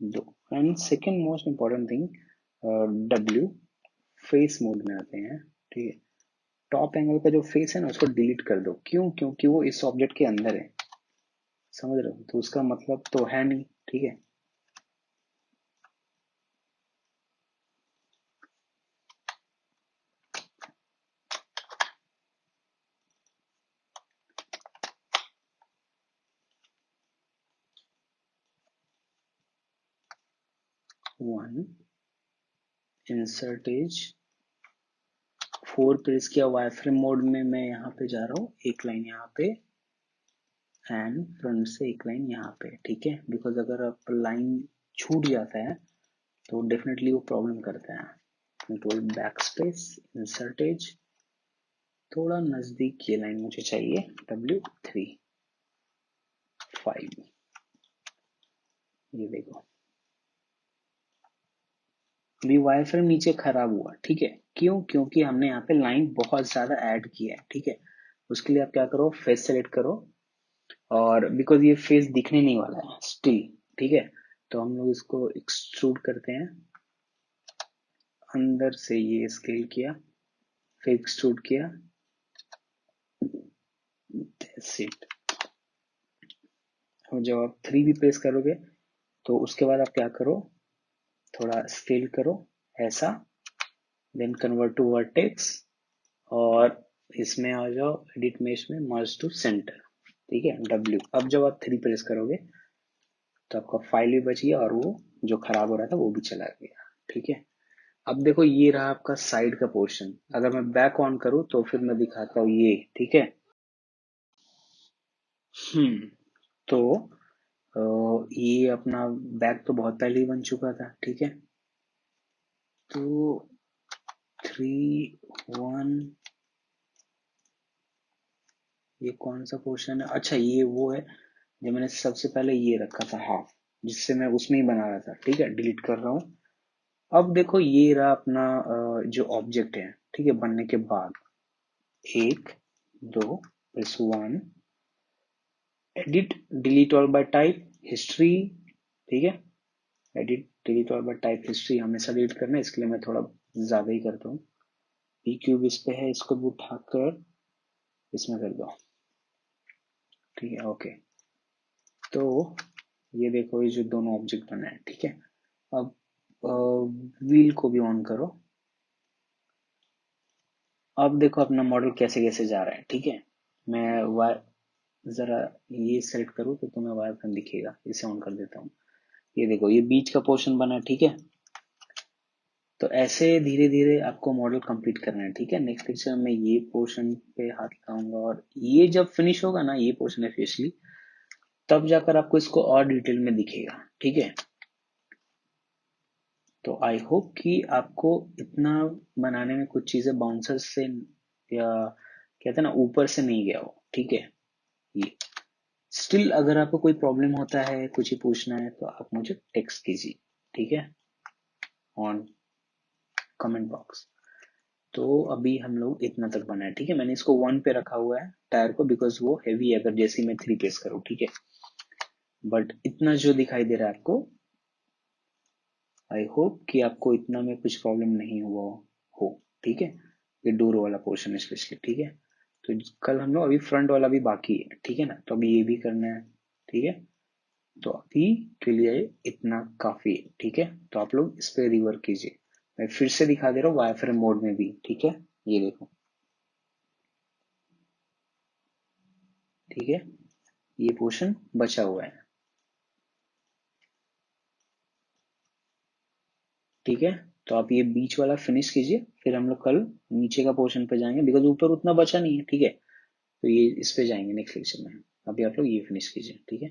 2, and second most important thing, W, face mode में आते हैं, ठीक है। टॉप एंगल का जो फेस है ना, उसको डिलीट कर दो। क्यों? क्योंकि वो इस ऑब्जेक्ट के अंदर है, समझ रहे हो, तो उसका मतलब तो है नहीं, ठीक है। वन, इंसर्ट एज, 4 प्रेस किया, वायरफ्रेम मोड में मैं यहाँ पे जा रहा हूँ, एक लाइन यहाँ पे, एंड फ्रंट से एक लाइन यहाँ पे, ठीक है। बिकॉज अगर आप लाइन छूट जाता है तो डेफिनेटली वो प्रॉब्लम करता है। Control back space, insert as, थोड़ा नजदीक ये लाइन मुझे चाहिए, W3 5, ये देखो अभी वायरफ्रेम नीचे खराब हुआ, ठीक है। क्यों? क्योंकि हमने यहाँ पे लाइन बहुत ज्यादा ऐड किया है, ठीक है। उसके लिए आप क्या करो, फेस सेलेक्ट करो, और बिकॉज ये फेस दिखने नहीं वाला है स्टिल, ठीक है, तो हम लोग इसको एक्सट्रूड करते हैं, अंदर से ये स्केल किया, फिर एक्सट्रूड किया, दैट्स इट। अब जब आप 3 भी प्रेस करोगे तो उसके बाद आप क्या करो, थोड़ा स्केल करो ऐसा, देन कन्वर्ट टू वर्टेक्स, और इसमें आ जाओ एडिट मेश में, मर्ज टू सेंटर, ठीक है, W। अब जब आप 3 प्रेस करोगे तो आपका फाइल भी बच गया और वो जो खराब हो रहा था वो भी चला गया। ठीक है, अब देखो ये रहा आपका साइड का पोर्शन। अगर मैं बैक ऑन करूं तो फिर मैं दिखाता हूँ ये। ठीक है, तो ये अपना बैक तो बहुत पहले ही बन चुका था। ठीक है, तो 3 1 ये कौन सा पोर्शन है? अच्छा, ये वो है जो मैंने सबसे पहले ये रखा था हाफ, जिससे मैं उसमें ही बना रहा था। ठीक है, डिलीट कर रहा हूँ। अब देखो ये रहा अपना जो ऑब्जेक्ट है। ठीक है, बनने के बाद 1 2 plus 1, edit delete all by type history. ठीक है, edit delete all by type history हमेशा डिलीट करना है, इसके लिए मैं थोड़ा ज्यादा ही करता हूँ। पी क्यूब इस पे है, इसको भी उठाकर इसमें कर दो। ठीक है, ओके। तो ये देखो ये जो दोनों ऑब्जेक्ट बने हैं। ठीक है, अब व्हील को भी ऑन करो। अब देखो अपना मॉडल कैसे कैसे जा रहा है। ठीक है, मैं वाई जरा ये सेलेक्ट करूँ तो तुम्हें वायर फ्रेम दिखेगा। इसे ऑन कर देता हूँ। ये देखो ये बीच का पोर्शन बना है। ठीक है, तो ऐसे धीरे धीरे आपको मॉडल कंप्लीट करना है। ठीक है, नेक्स्ट लेक्चर में ये पोर्शन पे हाथ लगाऊंगा और ये जब फिनिश होगा ना ये पोर्शन स्पेशली, तब जाकर आपको इसको और डिटेल में दिखेगा। ठीक है, तो आई होप कि आपको इतना बनाने में कुछ चीजें बाउंसर्स से या कहते हैं ना ऊपर से नहीं गया हो। ठीक है, ये स्टिल अगर आपको कोई प्रॉब्लम होता है, कुछ ही पूछना है तो आप मुझे टेक्स्ट कीजिए। ठीक है, ऑन कमेंट बॉक्स। तो अभी हम लोग इतना तक बना है। ठीक है, मैंने इसको 1 पे रखा हुआ है टायर को, बिकॉज वो हैवी है अगर जैसे मैं 3 प्रेस करूँ। ठीक है, बट इतना जो दिखाई दे रहा है आपको, आई होप कि आपको इतना में कुछ प्रॉब्लम नहीं हुआ हो। ठीक है, ये डोर वाला पोर्शन स्पेशली। ठीक है, तो कल हम लोग अभी फ्रंट वाला भी बाकी है। ठीक है ना, तो अभी ये भी करना है। ठीक है, तो अभी के लिए इतना काफी है। ठीक है, तो आप लोग इस पे रिवर्क कीजिए। मैं फिर से दिखा दे रहा हूँ वायरफ्रेम मोड में भी। ठीक है, ये देखो। ठीक है, ये पोर्शन बचा हुआ है। ठीक है, तो आप ये बीच वाला फिनिश कीजिए, फिर हम लोग कल नीचे का पोर्शन पे जाएंगे, बिकॉज ऊपर उतना बचा नहीं है। ठीक है, तो ये इस पे जाएंगे नेक्स्ट लेक्चर में। अभी आप लोग ये फिनिश कीजिए। ठीक है।